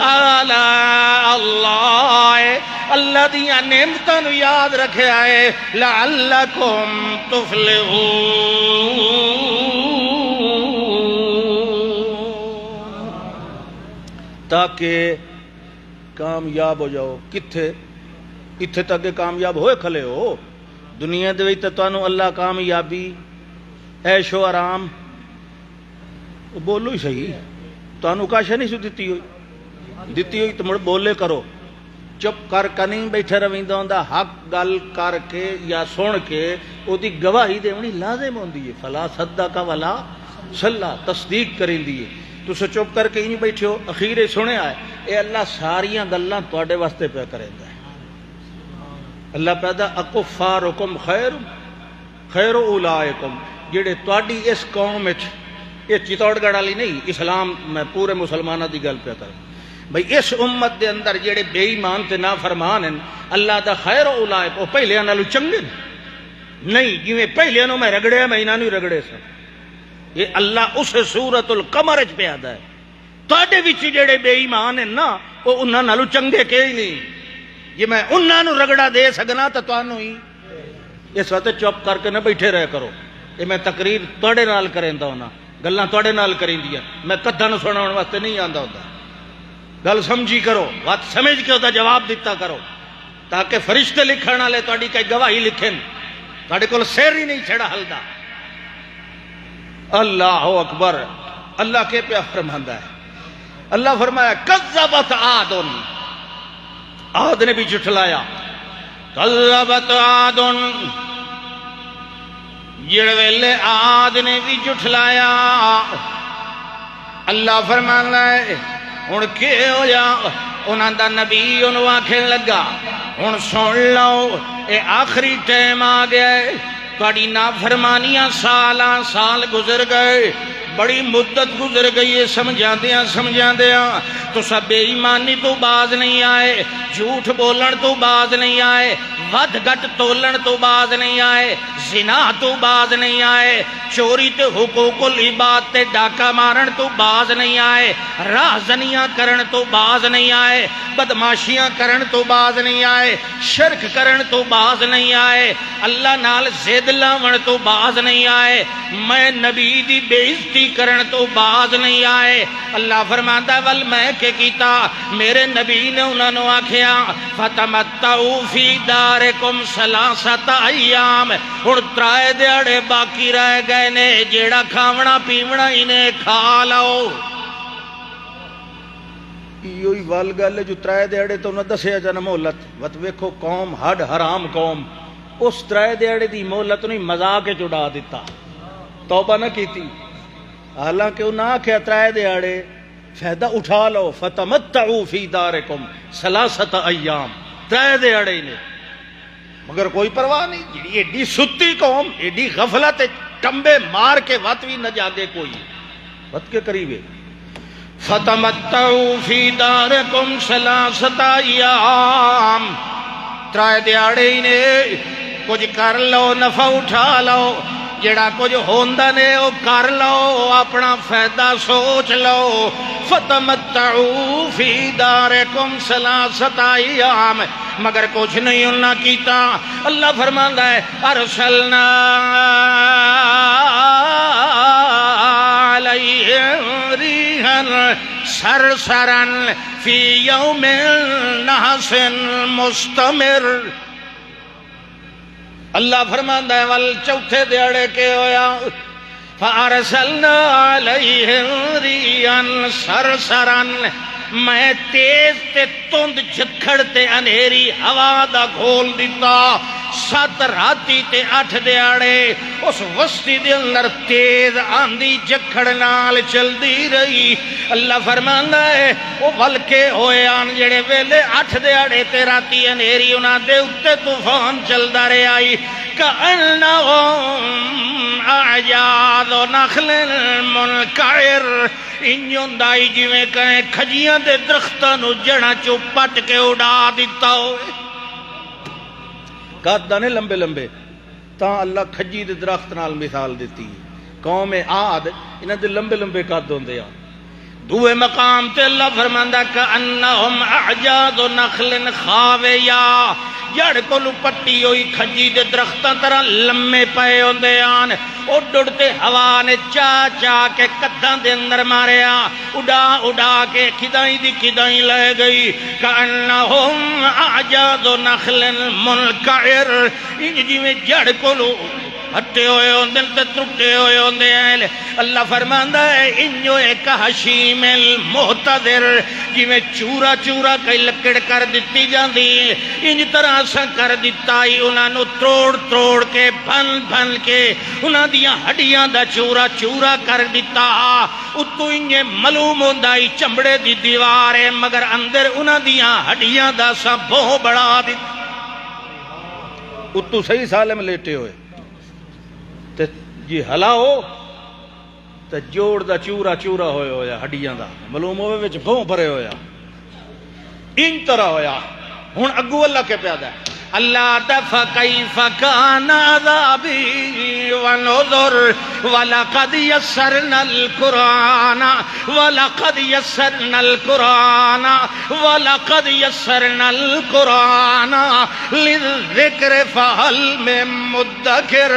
آلاء اللہ اللہ دیاں نعمتاں نو یاد رکھے آئے لعلکم تفلحون تاکہ کامیاب ہو جاؤ کتھے اتھے تک کامیاب ہوئے کھلے ہو دنیا دے وچ تے تانوں اللہ کامیابی عیش و آرام بولو ہی صحیح تانوں کاشا نہیں سو دیتی ہوئی تو مڑ بولے کرو چپ کر کنی بیٹھے رویندہ ہوندا حق گل کر کے یا سن کے او دی گواہی دیونی لازم ہوندی ہے فلا صدق ولا صلی تصدیق کریں دی تو سو چپ کر کے ہی نہیں بیٹھے ہو اخیرے سنے آئے اے اللہ ساریاں گلاں تواڈے واسطے پہ کریندا ہے اللہ پیدا اکفارکم خیر اولائکم جڑے تواڈی اس قوم وچ یہ چتوڑ گڑھ والی نہیں اسلام میں پورے مسلمانوں دی گل پہ کروں بھئی اس امت دے اندر جڑے بے ایمان تے نافرمان ہیں اللہ دا خیر اولائک او پہلیاں نالوں چنگے نہیں جویں پہلیاں نوں میں رگڑیا میں انہاں نوں رگڑے سا یہ اللہ اس سورۃ القمر وچ پہ آدا ہے تواڈے وچ جڑے بے ایمان ہیں نا او انہاں نالوں چنگے کہ ہی نہیں یہ میں انہاں نوں رگڑا دے سکنا تے تانوں ہی اس وقت چپ کر کے نہ بیٹھے رہے کرو یہ میں تقریر تواڈے نال کریندا ہونا گلاں تواڈے نال کریندیاں میں کداں نوں سناون واسطے نہیں آندا ہوندا گل سمجھی کرو بات سمجھ کے ہوتا جواب دیتا کرو تاکہ فرشتے لکھن والے تواڈی کوئی گواہی لکھن تواڈے کول سر ہی نہیں چھڑا ہلدا اللہ اکبر اللہ کے پیا فرماندا ہے اللہ فرمایا کذبت عاد نے بھی جھٹلایا کذبت عاد جڑے ویلے عاد نے بھی جھٹلایا اللہ فرماندا ہے ہن کی ہویا انہاں دا نبی انہوں آکھن لگا ہن سن لو اے آخری ٹائم آ گیا ہے تواڈی نافرمانیاں سال گزر گئے بڑی مدت گزر گئی ہے سمجھاندیاں تو سب بے ایمانی تو باز نہیں آئے جھوٹ بولن تو باز نہیں آئے ود گٹ تولن تو باز نہیں آئے زنا تو باز نہیں آئے چوری تے حقوق العباد تے ڈاکہ مارن تو باز نہیں آئے راہ زنیاں کرن تو باز نہیں آئے بدماشیاں کرن تو باز نہیں آئے شرک کرن تو باز نہیں آئے اللہ نال زد لاون تو باز نہیں آئے میں نبی دی بے عزتی کرن تو باز نہیں آئے اللہ فرماندا ول میں کہ کیتا میرے نبی نے انہاں نوں آکھیا فتمتعوا فی دارکم ثلاثۃ ایام ہن ترائے دیہڑے باقی رہ گئے نے جیڑا کھاونا پیونا انہیں کھا لو یہی وال گل جو ترائے دیہڑے تو انہاں دسیا جانا مہلت وت ویکھو قوم ہڈ حرام قوم اس ترائے دیہڑے دی مہلت نہیں مذاق چڑا دیتا توبہ نہ کیتی حالانکہ انہاں آکھیا ترائے دیہڑے فائدہ اٹھا لو فتمتعوا فی دارکم ثلاثۃ ایام ترائے دیہڑے نے مگر کوئی پرواہ نہیں جی ایڈی ستی قوم ایڈی غفلت ٹمبے مار کے وت بھی نہ جاگے کوئی وت کے قریبے فتمتعوا فی دارکم ثلاثۃ ایام ترائے دیہڑے نے کچھ کر لو نفع اٹھا لو جڑا کچھ ہوندا نے او کر لو اپنا فائدہ سوچ لو فتمتعوا فی دارکم ثلاثۃ ایام مگر کچھ نہیں انہاں کیتا اللہ فرماندا ہے ارسلنا علیہم ریحا صرصرا فی یوم نحس مستمر اللہ فرماندا ہے ول چوتھے دیہڑے کے ہویا فارسلنا علیہم ریحا صرصرا میں تیز تے تند جھکڑ تے انہیری ہوا دا گھول دیتا 7 راتی تے 8 دیاڑے اس وسطی دے اندر تیز آندھی جھکڑ نال چل دی رہی اللہ فرماندا ہے وہ بلکہ ہوئے آن جڑے ویلے 8 دیاڑے تے راتی انہیری انہاں دے اتے طوفان چل دا رہے آئی کأنہم اعجاز نخل منقعر انجوں دائی جویں کہیں کھجیاں دے درختاں نو جڑاں چو پٹ کے اڑا دیتا ہوئے قداں نے لمبے لمبے تاں اللہ کھجی دے درخت نال مثال دیتی قوم عاد انہاں دے لمبے لمبے قد ہوندے آ دوے مقام تے اللہ فرماندا کأنہم اعجاز نخل خاویہ جڑ کولو پٹی ہوئی کھجی دے درختاں طرح لمے پے ہوندے آن او ڈڑتے ہوا نے چا کے کداں دے اندر ماریا اڑا اڑا کے کھدائیں دی کھدائیں لے گئی کأنہم اعجاز نخل منقعر انج جویں جڑ کولو ہٹے ہوئے ہوندے تے ٹوٹے ہوئے ہوندے ہیں اللہ فرماندا ہے انجو ایک حشیم المحتضر جویں چورا چورا کئی لکڑ کر دتی جاندی انج طرح سا کر دتا ہی انہاں نو توڑ توڑ کے بھن بھن کے انہاں دیاں ہڈیاں دا چورا چورا کر دتا اتو انج معلوم ہوندا ہی چمڑے دی دیوار ہے مگر اندر انہاں دیاں ہڈیاں دا سا بہو بڑا دتا اتو صحیح سالم لیٹے ہوئے تے جی ہلا ہو تے جوڑ دا چورا چورا ہوئے ہویا ہڈیاں دا معلوم ہوئے وچ بھوں بھرے ہویا ان طرح ہویا ہن اگو اللہ کے پیادہ ہے اللہ دفع کیف کان عذابی ونذر وَلَقَدْ يَسَّرْنَا الْقُرْآنَ وَلَقَدْ يَسَّرْنَا الْقُرْآنَ وَلَقَدْ يَسَّرْنَا الْقُرْآنَ لِلذِّكْرِ فَهَلْ مِن مُدَّكِرٍ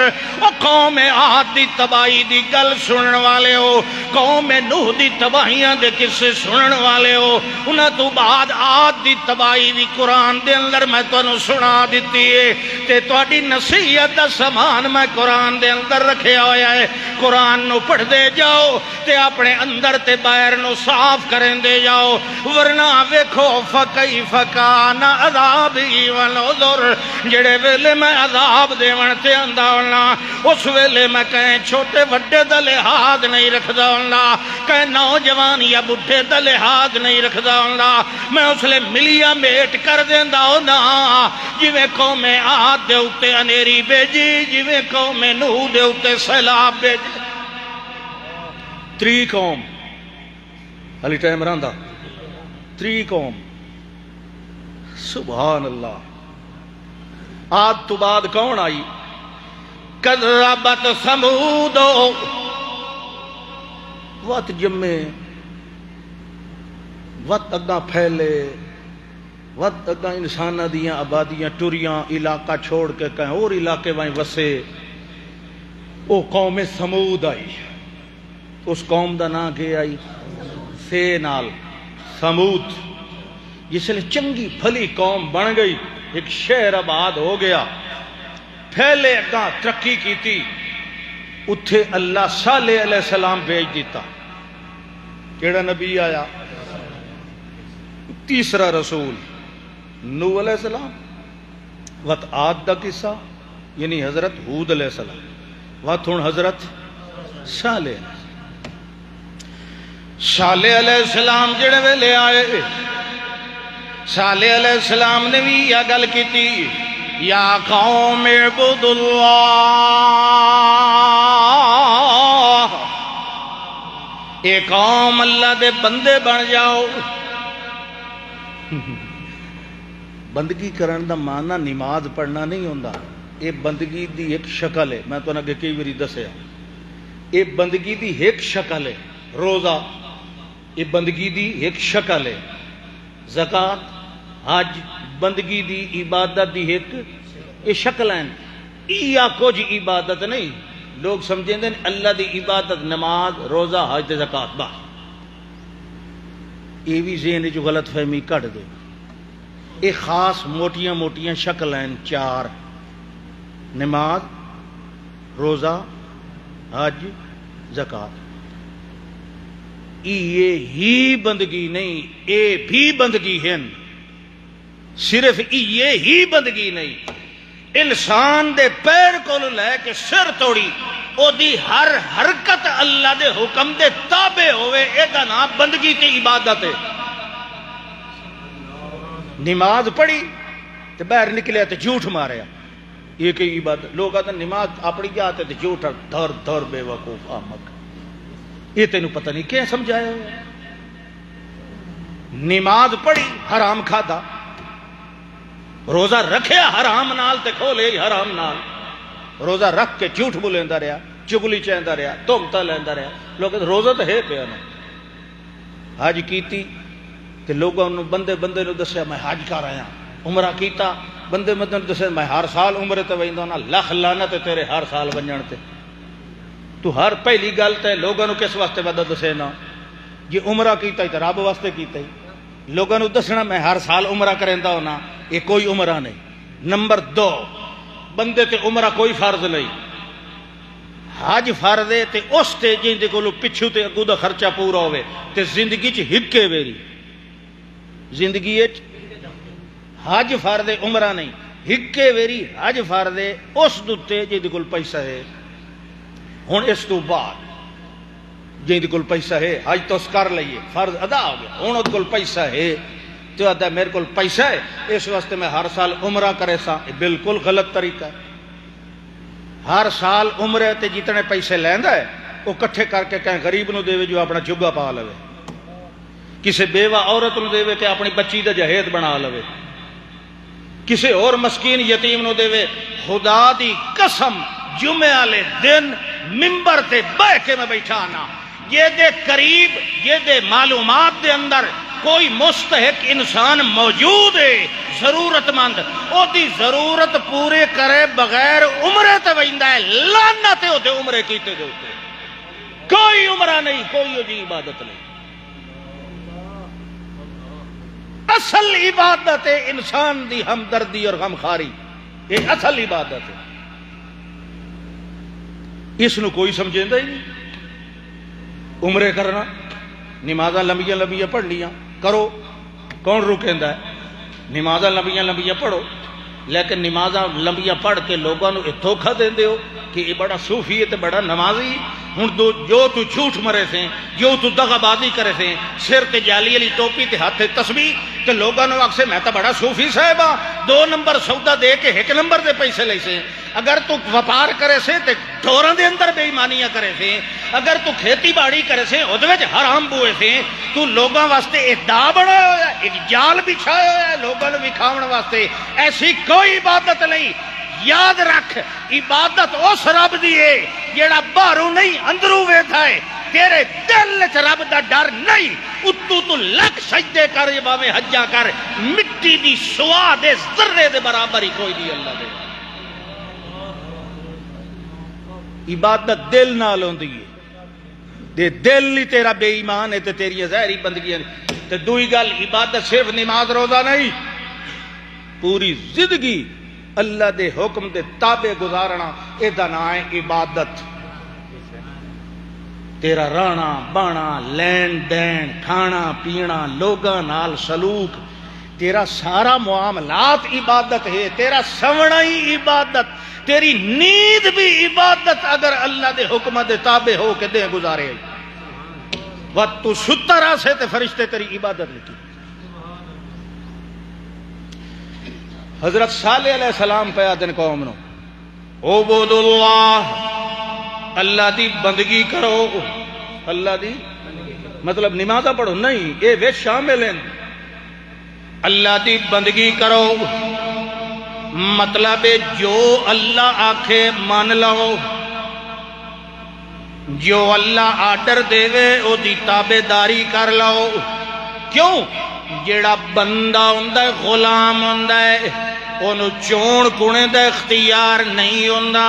قوم عاد دی تباہی دی گل سنن والے ہو قوم نوح دی تباہیاں دے قصے سنن والے ہو انہاں تو بعد عاد دی تباہی بھی قرآن دے اندر میں تانوں سنا دیتی ہے تے تواڈی نصیحت دا سامان میں قرآن دے اندر رکھیا ہویا ہے قرآن نو پڑھ دے جاؤ تے اپنے اندر تے باہر نو صاف کریں دے جاؤ ورنہ ویکھو فکیف کان عذابی ونذر جڑے ویلے میں عذاب دیون تے آندا ہونا اس ویلے میں کہیں چھوٹے وڈے دا لحاظ نہیں رکھدا ہونا کہیں نوجوان یا بڈھے دا لحاظ نہیں رکھدا ہونا میں اس لئے ملیا میٹ کر دیندا ہونا جویں قوم عاد دے اُتے انیری بیجی جویں قوم نوح دے اُتے سیلاب بیجی 3 قوم علی ٹائم رہندا 3 قوم سبحان اللہ عاد تو بعد کون آئی کذبت ثمود وقت جمے وقت اگاں پھیلے وقت اگاں انسانہ دیاں آبادیاں ٹوریاں علاقہ چھوڑ کے کہیں اور علاقے وہیں وسے او قوم ثمود آئی اس قوم دا نا کے آئی سے نال ثمود جس لئے چنگی پھلی قوم بن گئی ایک شہر آباد ہو گیا پھیلے اگاں ترقی کی تھی اتھے اللہ صالح علیہ السلام بھیج دیتا کیڑا نبی آیا تیسرا رسول نوح علیہ السلام وقت عاد دا قصہ یعنی حضرت ہود علیہ السلام وقت ہون حضرت صالح علیہ السلام جڑے ویلے آئے صالح علیہ السلام نے بھی یہ گل کی تھی یا قوم اعبدوا اللہ اے قوم اللہ دے بندے بن جاؤ بندگی کرن دا معنی نماز پڑھنا نہیں ہوندا اے بندگی دی ایک شکل ہے میں تو اگے کئی واری دسیا اے بندگی دی ایک شکل ہے روزہ اے بندگی دی ایک شکل ہے زکات حج بندگی دی عبادت دی ایک یہ شکل ہیں یہ کچھ عبادت نہیں لوگ سمجھیں دیں اللہ دی عبادت نماز روزہ حج تے زکات با یہ بھی ذہن جو غلط فہمی کٹ دے یہ خاص موٹیاں موٹیاں شکل ہیں 4 نماز روزہ حج زکات یہ ہی بندگی نہیں، اے بھی بندگی ہے، صرف یہ ہی بندگی نہیں، انسان دے پیر کو لے کے سر توڑی او دی ہر حرکت اللہ دے حکم دے تابع ہوئے، اے دا نام بندگی تے عبادت ہے۔ نماز پڑھی تے باہر نکلیا تے جھوٹ ماریا، یہ کہ عبادت؟ لوگ آتے نماز اپنی جاتے تے جھوٹ دھر دھر بے وقوف آمک، یہ تینوں پتہ نہیں کیا سمجھایا ہوا؟ نماز پڑھی حرام کھادا، روزہ رکھیا حرام نال تے کھولے حرام نال، روزہ رکھ کے جھوٹ بولیندا رہیا، چگلی چیندا رہیا، تہمتاں لیندا رہیا۔ لوگ روزہ تے ہے پیا نا، حج کیتی تے لوگوں نے بندے نو دسیا میں حج کر آیا، عمرہ کیتا، بندے نے دسیا میں ہر سال عمرے تے ویندا نا، لکھ لعنت تیرے ہر سال ونجن تے۔ تو ہر پہلی گل تے لوگوں نے کس واسطے ودا دسے نا؟ جی عمرہ کیتا تے رب واسطے کیتا ہی، لوگوں نے دسنا میں ہر سال عمرہ کریندا ہونا، یہ کوئی عمرہ نہیں۔ نمبر 2، بندے تے عمرہ کوئی فرض نہیں، حج فرض ہے تے اس تے جن دے کولو پچھو تے اگوں دا خرچہ پورا ہوئے تے زندگی چ ہکے ویری، زندگی حج فرض ہے عمرہ نہیں، ہکے ویری حج فرض ہے اس دوتے جن دے کول پیسہ ہے۔ ہن اس تو بعد جن دے کول پیسہ ہے حج تو اس کر لئیے، فرض ادا ہو گیا، ہن اس کول پیسہ ہے تو آدھا میرے کول پیسہ ہے اس واسطے میں ہر سال عمرہ کرے سا، یہ بالکل غلط طریقہ ہے۔ ہر سال عمرے تے جتنے پیسے لیندا ہے وہ کٹھے کر کے کہیں غریب نو دے جو اپنا جگہ پا لوے، کسی بیوہ عورت نو دے کہ اپنی بچی دا جہیز بنا لوے، کسی اور مسکین یتیم نو دے۔ خدا دی قسم جمعے والے دن ممبر تے بہ کے میں بیٹھا نا، یہ دے قریب یہ دے معلومات دے اندر کوئی مستحق انسان موجود ہے ضرورت مند، او دی ضرورت پورے کرے بغیر عمرے تے ویندا ہے، لعنت ہے تے عمرے کیتے دے اوتے، کوئی عمرہ نہیں، کوئی جی عبادت نہیں۔ اصل عبادت ہے انسان دی ہمدردی اور غمخاری، یہ اصل عبادت ہے، اس نو کوئی سمجھیندا ہی نہیں۔ عمرے کرنا، نمازاں لمبیاں لمبیاں پڑھ لیاں کرو، کون روکیندا ہے؟ نمازاں لمبیاں لمبیاں پڑھو، لیکن نمازاں لمبیاں پڑھ کے لوگوں نے دھوکھا دیندے ہو کہ یہ بڑا صوفی ہے تے بڑا نمازی، ہن جو تو جھوٹ مرے سے، جو تو دغا بازی کرے سے، سر تے جالی والی ٹوپی تے ہاتھ تے تسبیح تے لوگوں نے آکھے میں تا بڑا صوفی صاحب ہاں، 2 نمبر سودا دے کے 1 نمبر دے پیسے لے سے۔ اگر تو وپار کرے سے تے ڈوراں دے اندر بے ایمانیاں کرے سے، اگر تو کھیتی باڑی کرے سے اودے وچ حرام بوئے سے، تو لوگاں واسطے ادا بنایا ہوا ہے، ایک جال بچھایا ہوا ہے لوگوں نوں وکھاون واسطے، ایسی کوئی عبادت نہیں۔ یاد رکھ عبادت اس رب دی ہے جیڑا باہروں نہیں اندروں ویکھدا ہے، تیرے دل وچ رب دا ڈر نہیں، اتو تو لکھ سجدے کر باویں حجاں کر، مٹی دی سوا دے ذرے دے برابر ہی کوئی نہیں اللہ دے۔ عبادت دل نال ہوندی ہے، تے دل ہی تیرا بے ایمان ہے تے تیری ظاہری بندگیاں تے دوئی گل عبادت صرف نماز روزہ نہیں، پوری زندگی اللہ دے حکم دے تابع گزارنا، اے دا نام ہے عبادت۔ تیرا رانا بانا، لین دین، کھانا پینا، لوگاں نال سلوک، تیرا سارا معاملات عبادت ہے، تیرا سونا ہی عبادت، تیری نیند بھی عبادت اگر اللہ دے حکم دے تابع ہو کے دے گزارے۔ وقت تو ستا رہا سے تے فرشتے تیری عبادت لکی۔ حضرت صالح علیہ السلام پہ آدن قوم نو عبود اللہ، اللہ دی بندگی کرو، اللہ دی مطلب نمازہ پڑھو نہیں، اے وہ شامل ہیں، اللہ دی بندگی کرو مطلب جو اللہ آکھے مان لو، جو اللہ آرڈر دے وے او دی تابعداری کر لو۔ کیوں؟ جیڑا بندہ ہوندہ ہے غلام ہوندہ ہے، انہوں چون کنے دا اختیار نہیں ہوندہ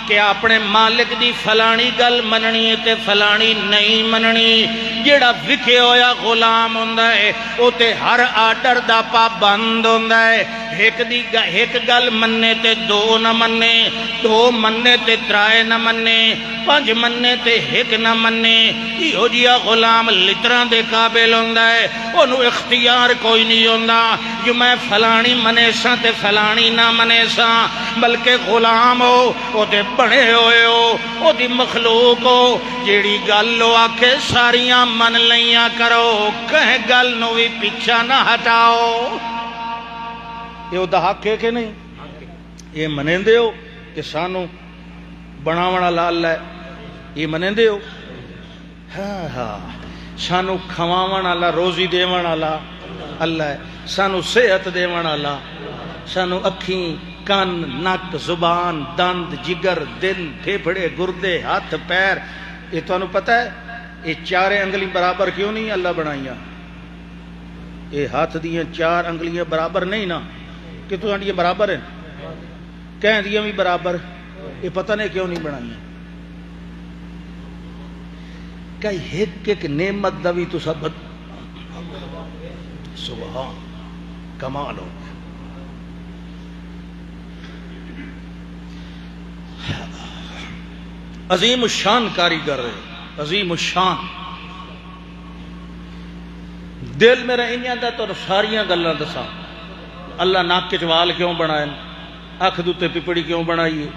کہ اپنے مالک دی فلانی گل مننی تے فلانی نہیں مننی۔ جیڑا وکھے ہویا غلام ہوندہ ہے او تے ہر آرڈر دا پابند ہوندہ ہے، ایک گل مننے تے دو نہ مننے، دو مننے تے ترائے نہ مننے، پانچ مننے تے ایک نہ مننے، یہ جیا غلام لتران دے قابل ہوندہ ہے، انہوں اختیار کوئی نہیں ہوندہ جو میں فلانی منے ساں تے فلانی نہ منے ساں، بلکہ غلام ہو وہ تے بڑے ہوئے ہو، وہ دی مخلوق ہو، جیڑی گل لو آکھے ساریاں من لیاں کرو، کہیں گل نو بھی پیچھا نہ ہٹاؤ۔ یہ دا حق ہے کہ نہیں؟ یہ منیں دے ہو کہ سانو بناونا لال ہے، یہ منیں دے ہو؟ ہاں ہاں، سانو کھواونا اللہ، روزی دیونا اللہ اللہ ہے، سانو صحت دیونا اللہ، سانو اکھیں کان نک زبان دند جگر دل پھیپھڑے گردے ہاتھ پیر، یہ تو انہوں پتہ ہے یہ چارے انگلی برابر کیوں نہیں اللہ بنائیاں؟ یہ ہاتھ دیاں چار انگلیاں برابر نہیں نا کہ تو یہ برابر ہیں، کہیں دیاں بھی برابر، یہ پتہ نہیں کیوں نہیں بنائیاں؟ کہ ایک نعمت دوی تو سب سبحان کمال ہو گیا۔ عظیم الشان کاریگر ہے، عظیم الشان۔ دل میرا انہاں دا تو ساریاں گلاں دساں، اللہ ناک کے وال کیوں بنائے، اکھ دوتے پپڑی کیوں بنائیے،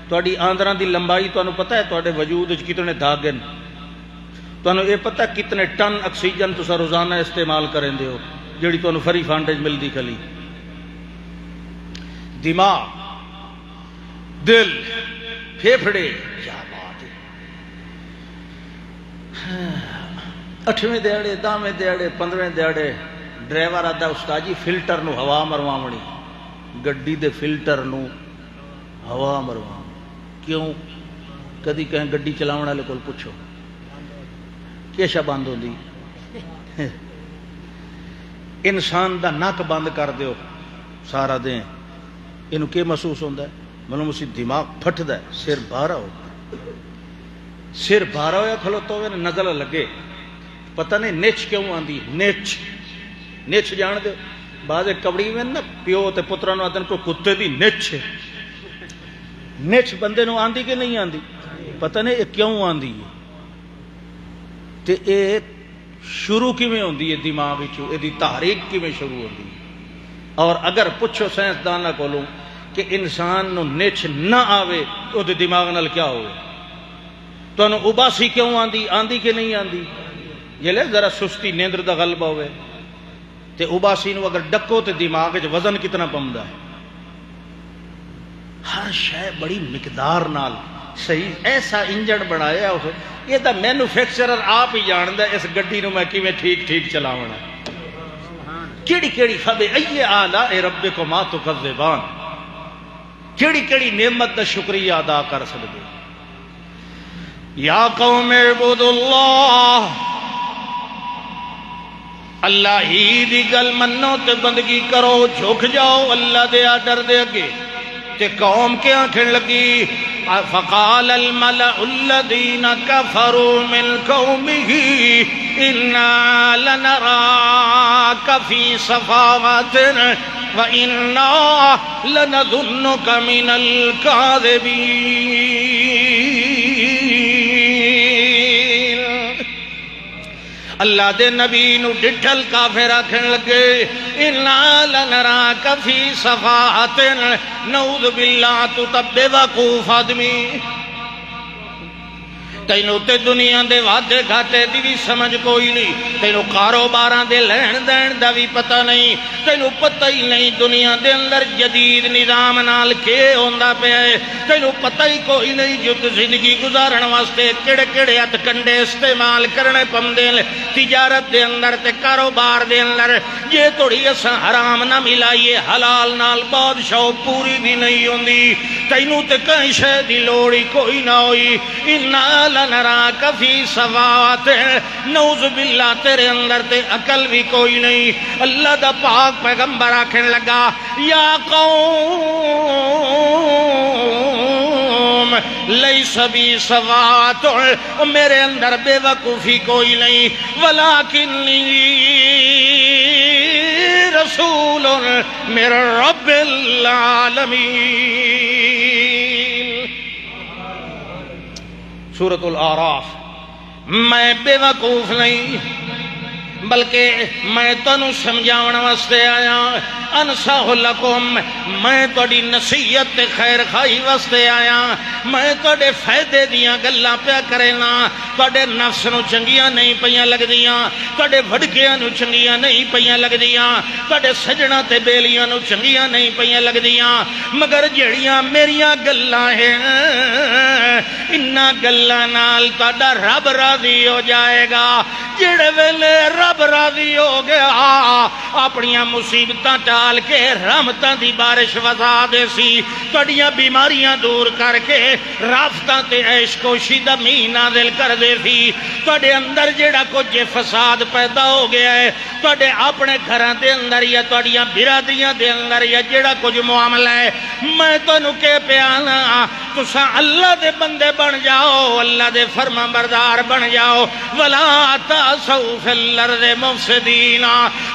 تہاڈی آندراں دی لمبائی تانوں پتہ ہے تہاڈے وجود وچ کتنے دھاگے، تانوں یہ پتہ کتنے ٹن آکسیجن تساں روزانہ استعمال کریندے ہو جڑی تانوں فری فانڈ ملدی کھلی۔ دماغ، دل، پھیپھڑے، کیا بات ہے۔ 8ویں دیہڑے 10ویں دیہڑے 15ویں دیہڑے ڈرائیور آتا استاد جی فلٹر نو ہوا مرواونی، گڈی دے فلٹر نو ہوا مرواونی، کیوں؟ کدی کہیں گڈی چلاون والے کول پوچھو کیشا بند ہوندی؟ انسان دا نک بند کر دیو سارا دیں، انہوں کی محسوس ہوندہ ہے؟ معلوم اسی دماغ پھٹدا ہے، سر بھارا ہو، سر بھارا ہویا کھلوتا ہوئے نزل لگے، پتہ نہیں نیچ کیوں آندی، نیچ جان دے بعد کبڑی میں نا پیو تے پترانو آدن کو کتے دی نیچ بندے نو آندی کہ نہیں آندی؟ پتہ نہیں یہ کیوں آندی ہے تے اے شروع کی میں ہوندی ہے دماغ وچوں، اے دی تحریک کی میں شروع ہوندی ہے۔ اور اگر پوچھو سائنسداناں کولوں کہ انسان نو نیچ نہ آوے او دے دماغ نال کیا ہوئے؟ تو انہوں اباسی کیوں آندی کہ نہیں آندی؟ یہ لے ذرا سستی نیندر دا غلبہ ہوئے تے اباسی نو اگر ڈکو تے دماغ وچ وزن کتنا پمدا ہے؟ ہر شے بڑی مقدار نال صحیح ایسا انجن بنایا اسے، یہ دا مینوفیکچرر آپ ہی جاندا ہے اس گڈی نو میں کیویں ٹھیک چلاونا، کیڑی فبے ای آلاء ربکما تکذبان، کیڑی نعمت دا شکریہ ادا کر سکدے۔ یا قوم اعبدوا اللہ، اللہ ہی دی گل منو تے بندگی کرو، جھک جاؤ اللہ دے آڈر دے اگے۔ تے قوم کے آنکھیں لگی، فقال الملأ الذین کفروا من قومہ انا لنراک فی صفاوۃ وَإِنَّا لَنَظُنُّكَ مِنَ الْكَاذِبِينَ۔ اللہ دے نبی نو ڈٹھل کافر آکھن لگے، اِنَّا لَنَرَاكَ فِي صَفَاحَةٍ، نعوذ باللہ تو تب بے وقوف آدمی، تینوں تے دنیا دے وعدے گھاٹے دی بھی سمجھ کوئی نہیں، تینوں کاروباراں دے لین دین دا بھی پتہ نہیں، تینوں پتہ ہی نہیں دنیا دے اندر جدید نظام نال کے ہوندا پیا ہے، تینوں پتہ ہی کوئی نہیں جو زندگی گزارن واسطے کڑے ہتھ کنڈے استعمال کرنے پمدے تجارت دے اندر تے کاروبار دے اندر، جے تھوڑی اساں حرام نہ ملائیے حلال نال بادشاہ پوری بھی نہیں ہوندی، تینوں تے کہیں شے دی لوڑ ہی کوئی نہ ہوئی، اِنَّا لَنَرَاكَ فِي صَفَاوَةٍ، نعوذ باللہ تیرے اندر تے عقل بھی کوئی نہیں۔ اللہ دا پاک پیغمبر آکھن لگا، یا قوم لیس بی صفاوۃ، میرے اندر بے وقوفی کوئی نہیں، ولیکنی رسول من رب العالمین۔ سورۃ الاعراف۔ میں بے وقوف نہیں بلکہ میں تنو سمجھاون واسطے آیا، انصح لکم، میں توڑی نصیحت تے خیر خائی واسطے آیا، میں توڑے فائدے دیاں گلاں پیا کرینا، توڑے نفس نو چنگیاں نہیں پیاں لگ دیاں، توڑے وڈکیاں نو چنگیاں نہیں پیاں لگ دیاں، توڑے سجنہ تے بیلیاں نو چنگیاں نہیں پیاں لگ دیاں، مگر جڑیاں میریاں گلاں ہیں انہاں گلاں نال توڑا رب راضی ہو جائے گا۔ جڑے ویلے رب راضی ہو گیا اپنیاں مصیبتاں ٹال کے رحمتاں دی بارش وزا دے سی، توڑیاں بیماریاں دور کر کے رافتاں تے عیش کوشی دا مینہ نازل کر دے سی، توڑے اندر جڑا کچھ فساد پیدا ہو گیا ہے، توڑے اپنے گھراں دے اندر یا توڑیاں برادریاں دے اندر یا جڑا کچھ معاملہ ہے، میں تو نکے پیانا تساں اللہ دے بندے بن جاؤ، اللہ دے فرما بردار بن جاؤ، وَلَا تَعْثَوْا فِي الْأَرْضِ مُفْسِدِينَ،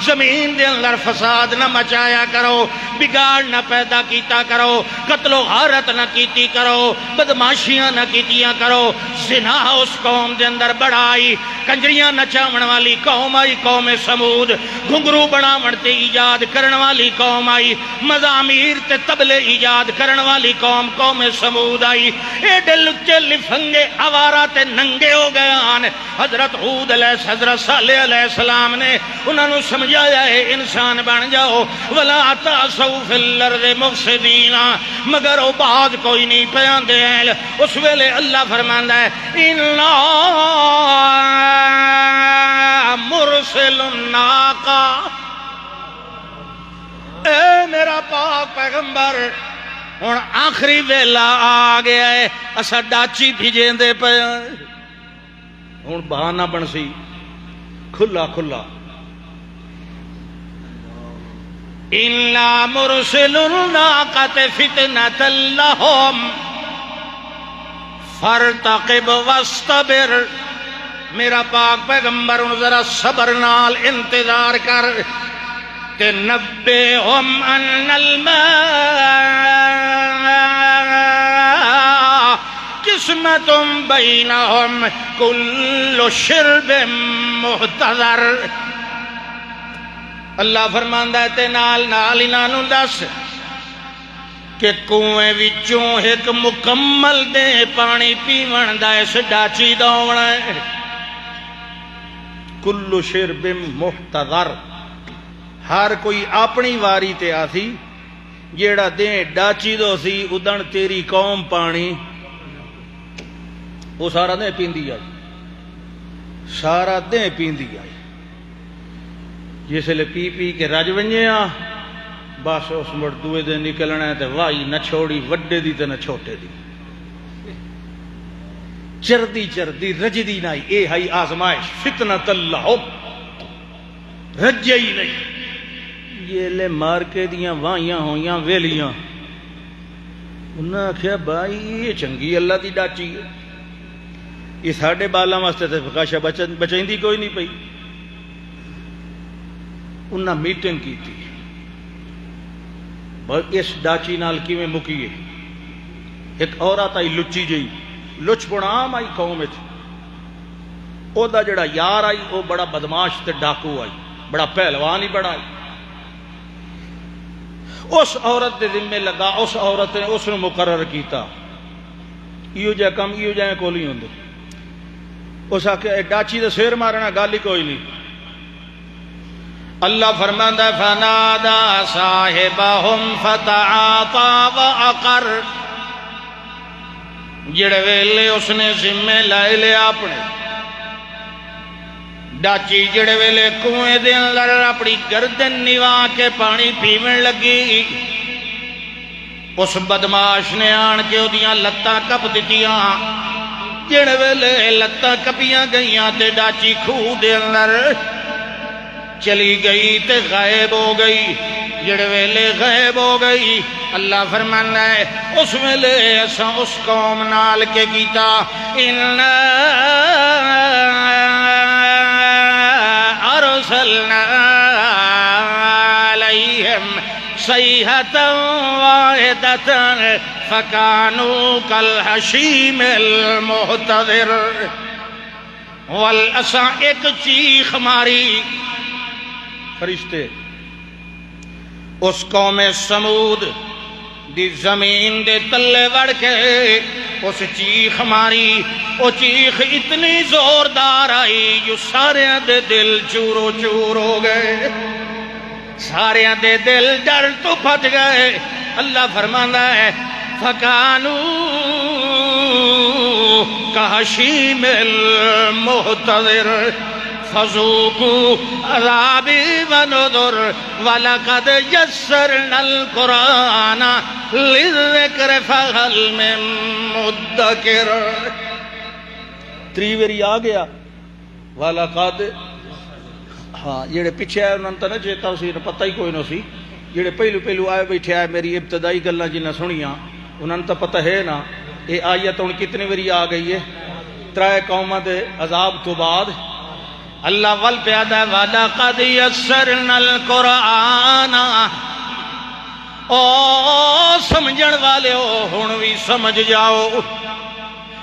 زمین دے اندر فساد نہ مچایا کرو، بگاڑ نہ پیدا کیتا کرو، قتل و غارت نہ کیتی کرو، بدماشیاں نہ کیتیاں کرو۔ زنا اس قوم دے اندر بڑا آئی، کنجریاں نچاون والی قوم آئی قوم سمود، گھنگرو بناون تے ایجاد کرن والی قوم آئی، مزامیر تے طبلے ایجاد کرن والی قوم سمود آئی، ایڈے لچے لفنگے آوارہ تے ننگے ہو گئے آن۔ حضرت ہود علیہ حضرت صالح علیہ السلام نے انہوں نے سمجھایا ہے انسان بن جاؤ، وَلَا تَعْثَوْا فِي الْأَرْضِ مُفْسِدِينَ، مگر وہ بات کوئی نہیں پیان دے ہیں۔ اس ویلے اللہ فرماندہ ہے اِنَّا مُرْسِلُ النَّاقَةِ، اے میرا پاک پیغمبر ہن آخری ویلا آ گیا ہے، اسا ڈاچی بھیجیں دے پہ ہن بہانہ بن سی کھلا کھلا۔ اِنَّا مُرْسِلُ النَّاقَةِ فِتْنَةً لَهُمْ فَارْتَقِبْ وَاسْتَبِرْ، میرا پاک پیغمبر ذرا صبر نال انتظار کر، تے نبئہم ان الماء قسمۃ بینہم کل شرب محتضر۔ اللہ فرماندا ہے تے نال نال انہاں نوں دس کہ کنویں وچوں ایک مکمل دے پانی پیون دا اس ڈاچی دا ہونا ہے۔ کل شرب محتضر، ہر کوئی اپنی واری تے آسی، جیڑا دیں ڈاچی دو سی ادن تیری قوم پانی وہ سارا دیں پیندی آئی، سارا دیں پیندی آئی، جس لئے پی پی کے رج ونجیاں بس اس مردوے دے نکلنا ہے تے وائی نہ چھوڑی وڈے دی تے نہ چھوٹے دی، چردی چردی رجدی نائی، اے ہائی آزمائش فتنۃ لہم، رجے ہی نہیں۔ یہ لے مار کے دیاں وائیاں ہویاں ویلیاں، انہاں آکھیا بھائی یہ چنگی اللہ دی ڈاچی ہے، یہ ساڑھے بالا واسطے تے فقاشہ بچائیں دی کوئی نہیں پئی۔ انہاں میٹنگ کی تھی اس ڈاچی نال کی میں مکیے، ایک عورت آئی لچی جئی، لچ پڑام آئی قوم وچ، او دا جڑا یار آئی او بڑا بدماش تے ڈاکو آئی، بڑا پہلوان ہی بڑا آئی۔ اس عورت دے ذمے لگا، اس عورت نے اس نے مقرر کیتا، ایو جا کم ایو جائیں کولی ہوندے، اس آکے ڈاچی دے سیر مارنا گالی کوئی نہیں۔ اللہ فرماندہ فنادا صاحبہم فتعاطا وعقر، جڑے ویلے اس نے ذمے لائے لے اپنے ڈاچی، جڑے ویلے کنویں دے اندر اپنی گردن نوا کے پانی پیون لگی، اس بدماش نے آن کے دیاں لتاں کپ دیتیاں، جڑے ویلے لتاں کپیاں گئیاں تے ڈاچی کھو دے اندر چلی گئی تے غائب ہو گئی، جڑے ویلے غائب ہو گئی اللہ فرمانا ہے اس ویلے ایسا اس قوم نال کے کیتا اِنَّا أَرْسَلْنَا صيحة واحدة فكانوا كالحشيم المهتدر والاسا ایک چیخ ماری فرشتے اس قوم سمود دی زمین دے تلے وڑ کے اس چیخ ماری وہ چیخ اتنی زوردار آئی جو سارے دے دل چورو چور ہو گئے سارے دے دل ڈر تو پھٹ گئے اللہ فرمانا ہے فَكَانُوا كَحَشِيمِ الْمُهْتَدِرِ فَذُوقُوا عَذَابِي وَنُذُرِ وَلَقَدْ يَسَّرْنَا الْقُرْآنَ لِلذِّكْرِ فَهَلْ مِن مُدَّكِرٍ تریوری آ گیا وَلَقَدْ ہاں جڑے پیچھے آئے انہوں نے چیتا اسی نے پتہ ہی کوئی نہ سی جڑے پہلو آئے بیٹھے آئے میری ابتدائی گلہ جنہیں سنیاں انہوں نے تو پتہ ہے نا یہ آیت ان کتنی بری آ گئی ہے ترائے قومہ دے عذاب تو بعد اللہ وال پیادہ ہے وَلَقَدْ يَسَّرْنَا الْقُرْآنَ او سمجھن والے ہو ہن بھی سمجھ جاؤ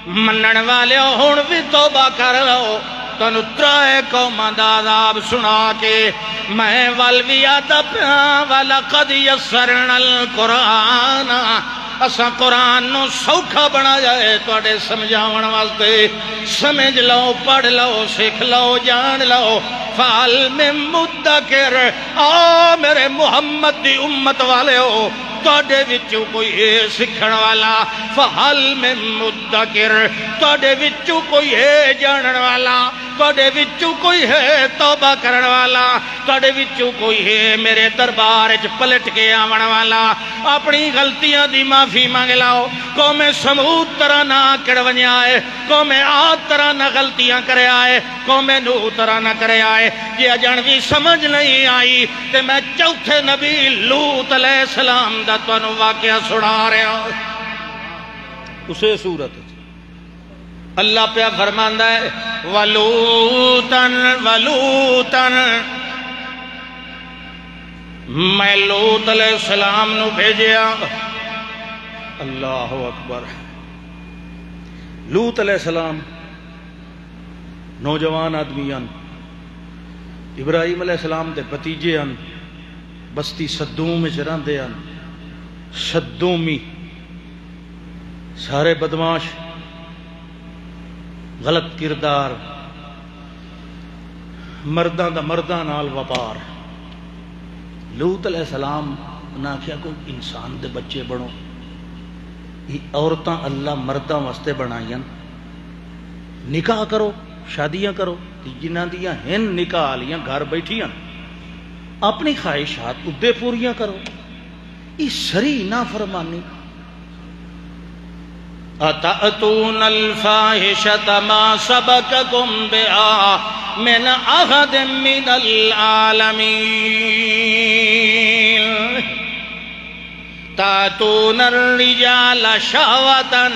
منن والے ہو ہن بھی توبہ کر لو تنو ترائے قومہ دا عذاب سنا کے میں والویادہ پیا وَلَقَدْ يَسَّرْنَا الْقُرْآنَ اساں قرآن نو سوکھا بنا جائے توڑے سمجھاون واسطے سمجھ لو پڑھ لو سکھ لو جان لو فَعَلْ مِن مُدَّكِرِ آ میرے محمد دی امت والے ہو توڑے وچو کوئی ہے سکھن والا فَعَلْ مِن مُدَّكِرِ توڑے وچو کوئی ہے جانن والا توڑے وچو کوئی ہے توبہ کرن والا توڑے وچو کوئی ہے میرے دربار اچ پلٹ کے آون والا اپنی غلطیاں دی معافی مانگ لاؤ قوم سمود طرح نہ کڑ ونیا ہے قوم عاد طرح نہ غلطیاں کرے آئے قوم نوح طرح نہ کرے آئے یہ اجنبی سمجھ نہیں آئی تے میں چوتھے نبی لوط علیہ السلام دا تانوں واقعہ سنا رہا اسے صورت اللہ پہ فرماندا ہے وَلُوتًا میں لوط علیہ السلام نو بھیجیا اللہ اکبر لوط علیہ السلام نوجوان آدمی ہیں ابراہیم علیہ السلام دے بتیجے ہیں بستی صدوم میں چران دے ہیں صدومی سارے بدماش غلط کردار مردان دا مردان نال وپار لوط علیہ السلام نہ کیا کوئی انسان دے بچے بنو یہ عورتاں اللہ مرداں واسطے بنائیں نکاح کرو شادیاں کرو جنہاں دیاں ہن نکاح لیاں گھر بیٹھیاں اپنی خواہشات ادے پوریاں کرو یہ سری نافرمانی أَتَأْتُونَ الْفَاحِشَةَ مَا سَبَقَكُمْ بِهَا مِنْ أَحَدٍ مِنَ الْعَالَمِينَ تَأْتُونَ الرِّجَالَ شَهْوَةً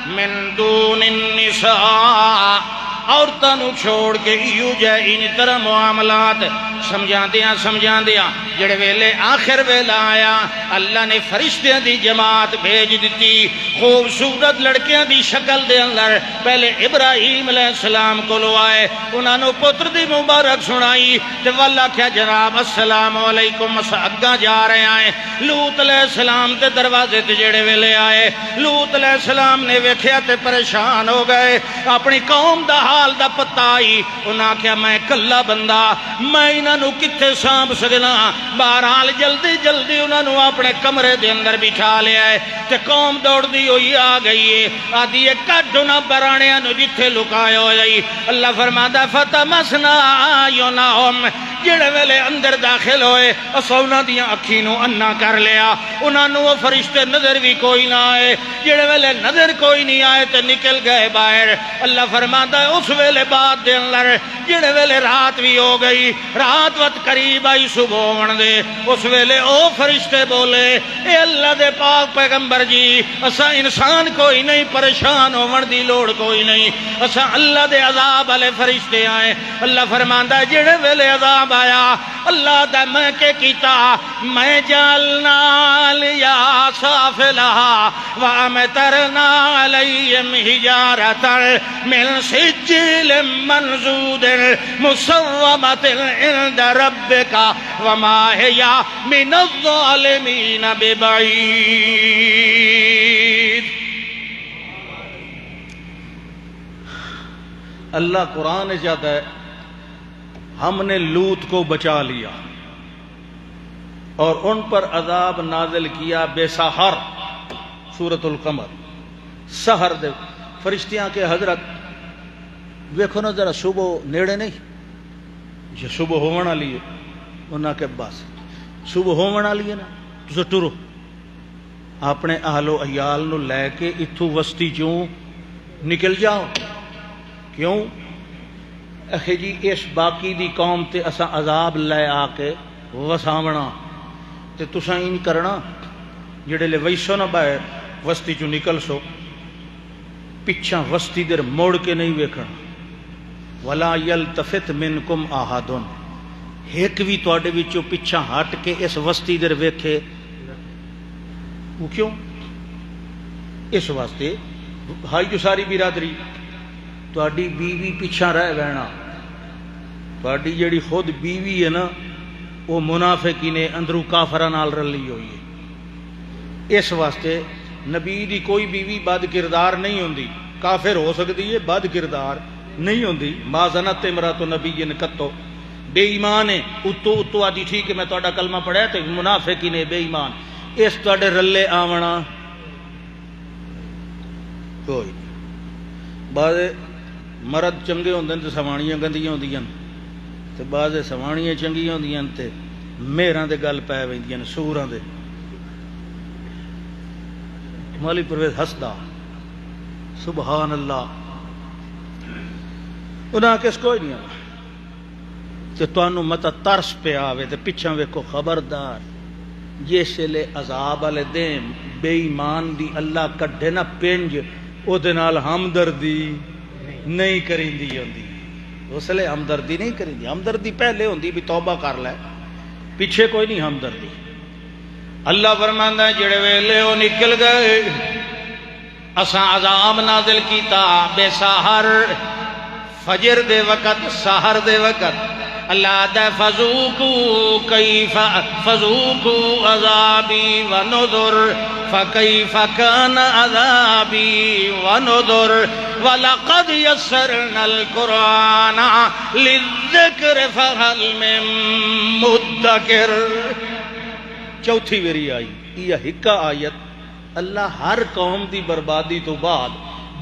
مِنْ دُونِ النِّسَاءِ عورتوں چھوڑ کے یوں جائے ان طرح معاملات سمجھان دیا جڑے ویلے آخر ویلا آیا اللہ نے فرشتیاں دی جماعت بھیج دیتی خوبصورت لڑکیاں دی شکل دے اندر پہلے ابراہیم علیہ السلام کو لو آئے انہوں نے پتر دی مبارک سنائی تے واللہ کیا جناب السلام علیکم اگاں جا رہے آئے لوط علیہ السلام تے دروازے تے جڑے ویلے آئے لوط علیہ السلام نے ویکھیا تے پریشان ہو گئے اپنی قوم دا حال دا پتہ آئی انہاں کیا میں کلا بندہ میں انہاں نو کتے سانپ سکنا بہرحال جلدی جلدی انہاں نو اپنے کمرے دے اندر بٹھا لیا ہے تے قوم دوڑ دی ہوئی آ گئی ہے آدھی کڈو نہ برانیاں نو جتھے لکائے ہو جائی اللہ فرماتا فتمسنا اعینہم جڑے ویلے اندر داخل ہوئے اسا انہاں دیاں اکھی نو انا کر لیا انہاں نو فرشتے نظر بھی کوئی نہ آئے جڑے ویلے نظر کوئی نہیں آئے تے نکل گئے باہر اللہ فرماتا ہے اس ویلے بعد دے اندر جڑے ویلے رات بھی ہو گئی، رات وقت قریب آئی صبح ہون دے، اس ویلے او فرشتے بولے اے اللہ دے پاک پیغمبر جی اسا انسان کوئی نہیں، پریشان ہون دی لوڑ کوئی نہیں، اسا اللہ دے عذاب والے فرشتے آئے۔ اللہ فرماندا ہے جڑے ویلے عذاب آیا اللہ دا میں کے کیتا، میں جعلنا لیا سافلہا وامطرنا علیہم حجارۃ من سجیل منضود مسومۃ عند ربک وما ہی من الظالمین ببعید۔ اللہ قرآن جاتا ہے ہم نے لوط کو بچا لیا اور ان پر عذاب نازل کیا بے سحر، سورۃ القمر سحر دے فرشتیاں کے حضرت ویکھو نا ذرا صبح نیڑے نہیں جو صبح ہونا لیے انہاں کے بس صبح ہونا لیے نا تو ٹرو اپنے اہل و عیال نو لے کے اتھو وسطی چوں نکل جاؤ۔ کیوں؟ اخی جی اس باقی دی قوم تے اسا عذاب لے آ کے وساونا تے تساں این کرنا جڑے لے ویسو نہ باہر وسطی چوں نکل سو پچھا وسطی در موڑ کے نہیں ویکھنا۔ ولا یلتفت منکم احد، ایک بھی تواڈے وچوں پچھا ہٹ کے اس وسطی در ویکھے۔ وہ کیوں؟ اس واسطے ہائی جو ساری برادری تواڈی بیوی پیچھا رہ بینا، تواڈی جڑی خود بیوی ہے نا وہ منافقی نے اندرو کافراں نال رلی ہوئی ہے۔ اس واسطے نبی دی کوئی بیوی بد کردار نہیں ہوندی، کافر ہو سکتی ہے بد کردار نہیں ہوندی۔ ما زنت امرأۃ نبی قط، بے ایمان ہے اتو آدھی ٹھیک ہے میں تہاڈا کلمہ پڑھیا تے منافقی نے بے ایمان، اس تہاڈے رلے آونا کوئی نہیں۔ بعض مرد چنگے ہوندے تے سوانیاں گندیاں ہوندیاں تے بعض سوانیاں چنگیاں ہوندیاں تے میراں دے گل پے ویندیاں سوراں دے۔ مولی پرویز ہسدا سبحان اللہ، انہاں کس کوئی نہیں آنا تے تانوں متا ترس پہ آوے تے پچھاں ویکھو خبردار جس لے عذاب والے دین بے ایمان دی اللہ کڈے نا پنج او دے نال ہمدردی نہیں کریندی ہوندی، اس لئے ہمدردی نہیں کریندی، ہمدردی پہلے ہوندی بھی توبہ کر لے، پیچھے کوئی نہیں ہمدردی۔ اللہ فرماندا ہے جڑے ویلے او نکل گئے اساں عذاب نازل کیتا بے سحر، فجر دے وقت سحر دے وقت۔ اللہ دے فذوقوا کیف فذوقوا عذابی ونذر فکیف کان عذابی ونذر وَلَقَدْ يَسَّرْنَا الْقُرْآنَ لِلذِّكْرِ فَهَلْ مِن مُدَّكِرٍ۔ چوتھی ویری آئی یہ ہکا آیت اللہ ہر قوم دی بربادی تو بعد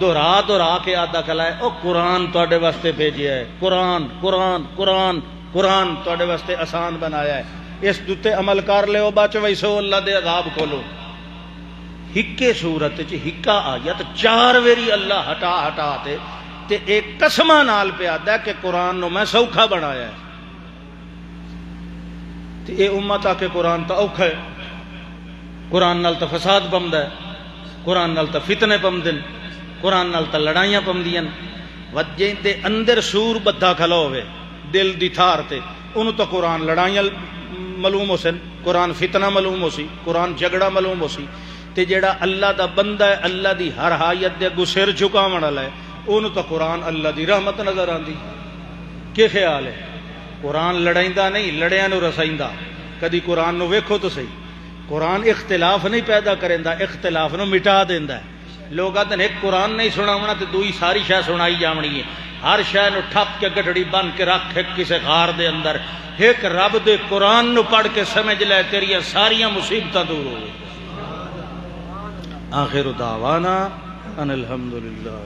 دہرا کے آدھا کلائے او قرآن تواڈے واسطے بھیجیا ہے، قرآن قرآن قرآن قرآن تواڈے واسطے آسان بنایا ہے، اس دوتے عمل کر لے او بچ ویسو اللہ دے عذاب کھولو۔ ہکے صورت چ ہکا آیت چار ویری اللہ ہٹا تے ایک قسمہ نال پہ آدھا کہ قرآن نو میں سوکھا بنایا ہے تے اے امت آ کے قرآن تا اوکھا ہے، قرآن نال تا فساد پمدا ہے، قرآن نال تا فتنے پمدن، قرآن نال تا لڑائیاں پمدیاں، وجہ دے اندر سور بدھا کھلا ہوئے دل دی تھار تے انہوں تا قرآن لڑائیاں معلوم ہو سن، قرآن فتنہ معلوم ہو سی، قرآن جھگڑا معلوم ہو سی، تے جیڑا اللہ دا بندہ ہے اللہ دی ہر حایت دے اگوں سر جھکاون والا ہے انہوں تا قرآن اللہ دی رحمت نظر آندی۔ کہ خیال ہے قرآن لڑائندہ نہیں لڑیاں نو رسائندہ، کدی قرآن نو ویکھو تو صحیح، قرآن اختلاف نہیں پیدا کریندا، اختلاف نو مٹا دیندا ہے۔ لوگ آدھن ایک قرآن نہیں سناونا تے دوئی ساری شے سنائی جاونی ہے، ہر شے نو ٹھپ کے گڈڑی بن کے رکھ ایک کسے غار دے اندر، ایک رب دے قرآن نو پڑھ کے سمجھ لے تیریاں ساریاں مصیبتاں دور ہو گئی۔ آخر دعوانا ان الحمدللہ۔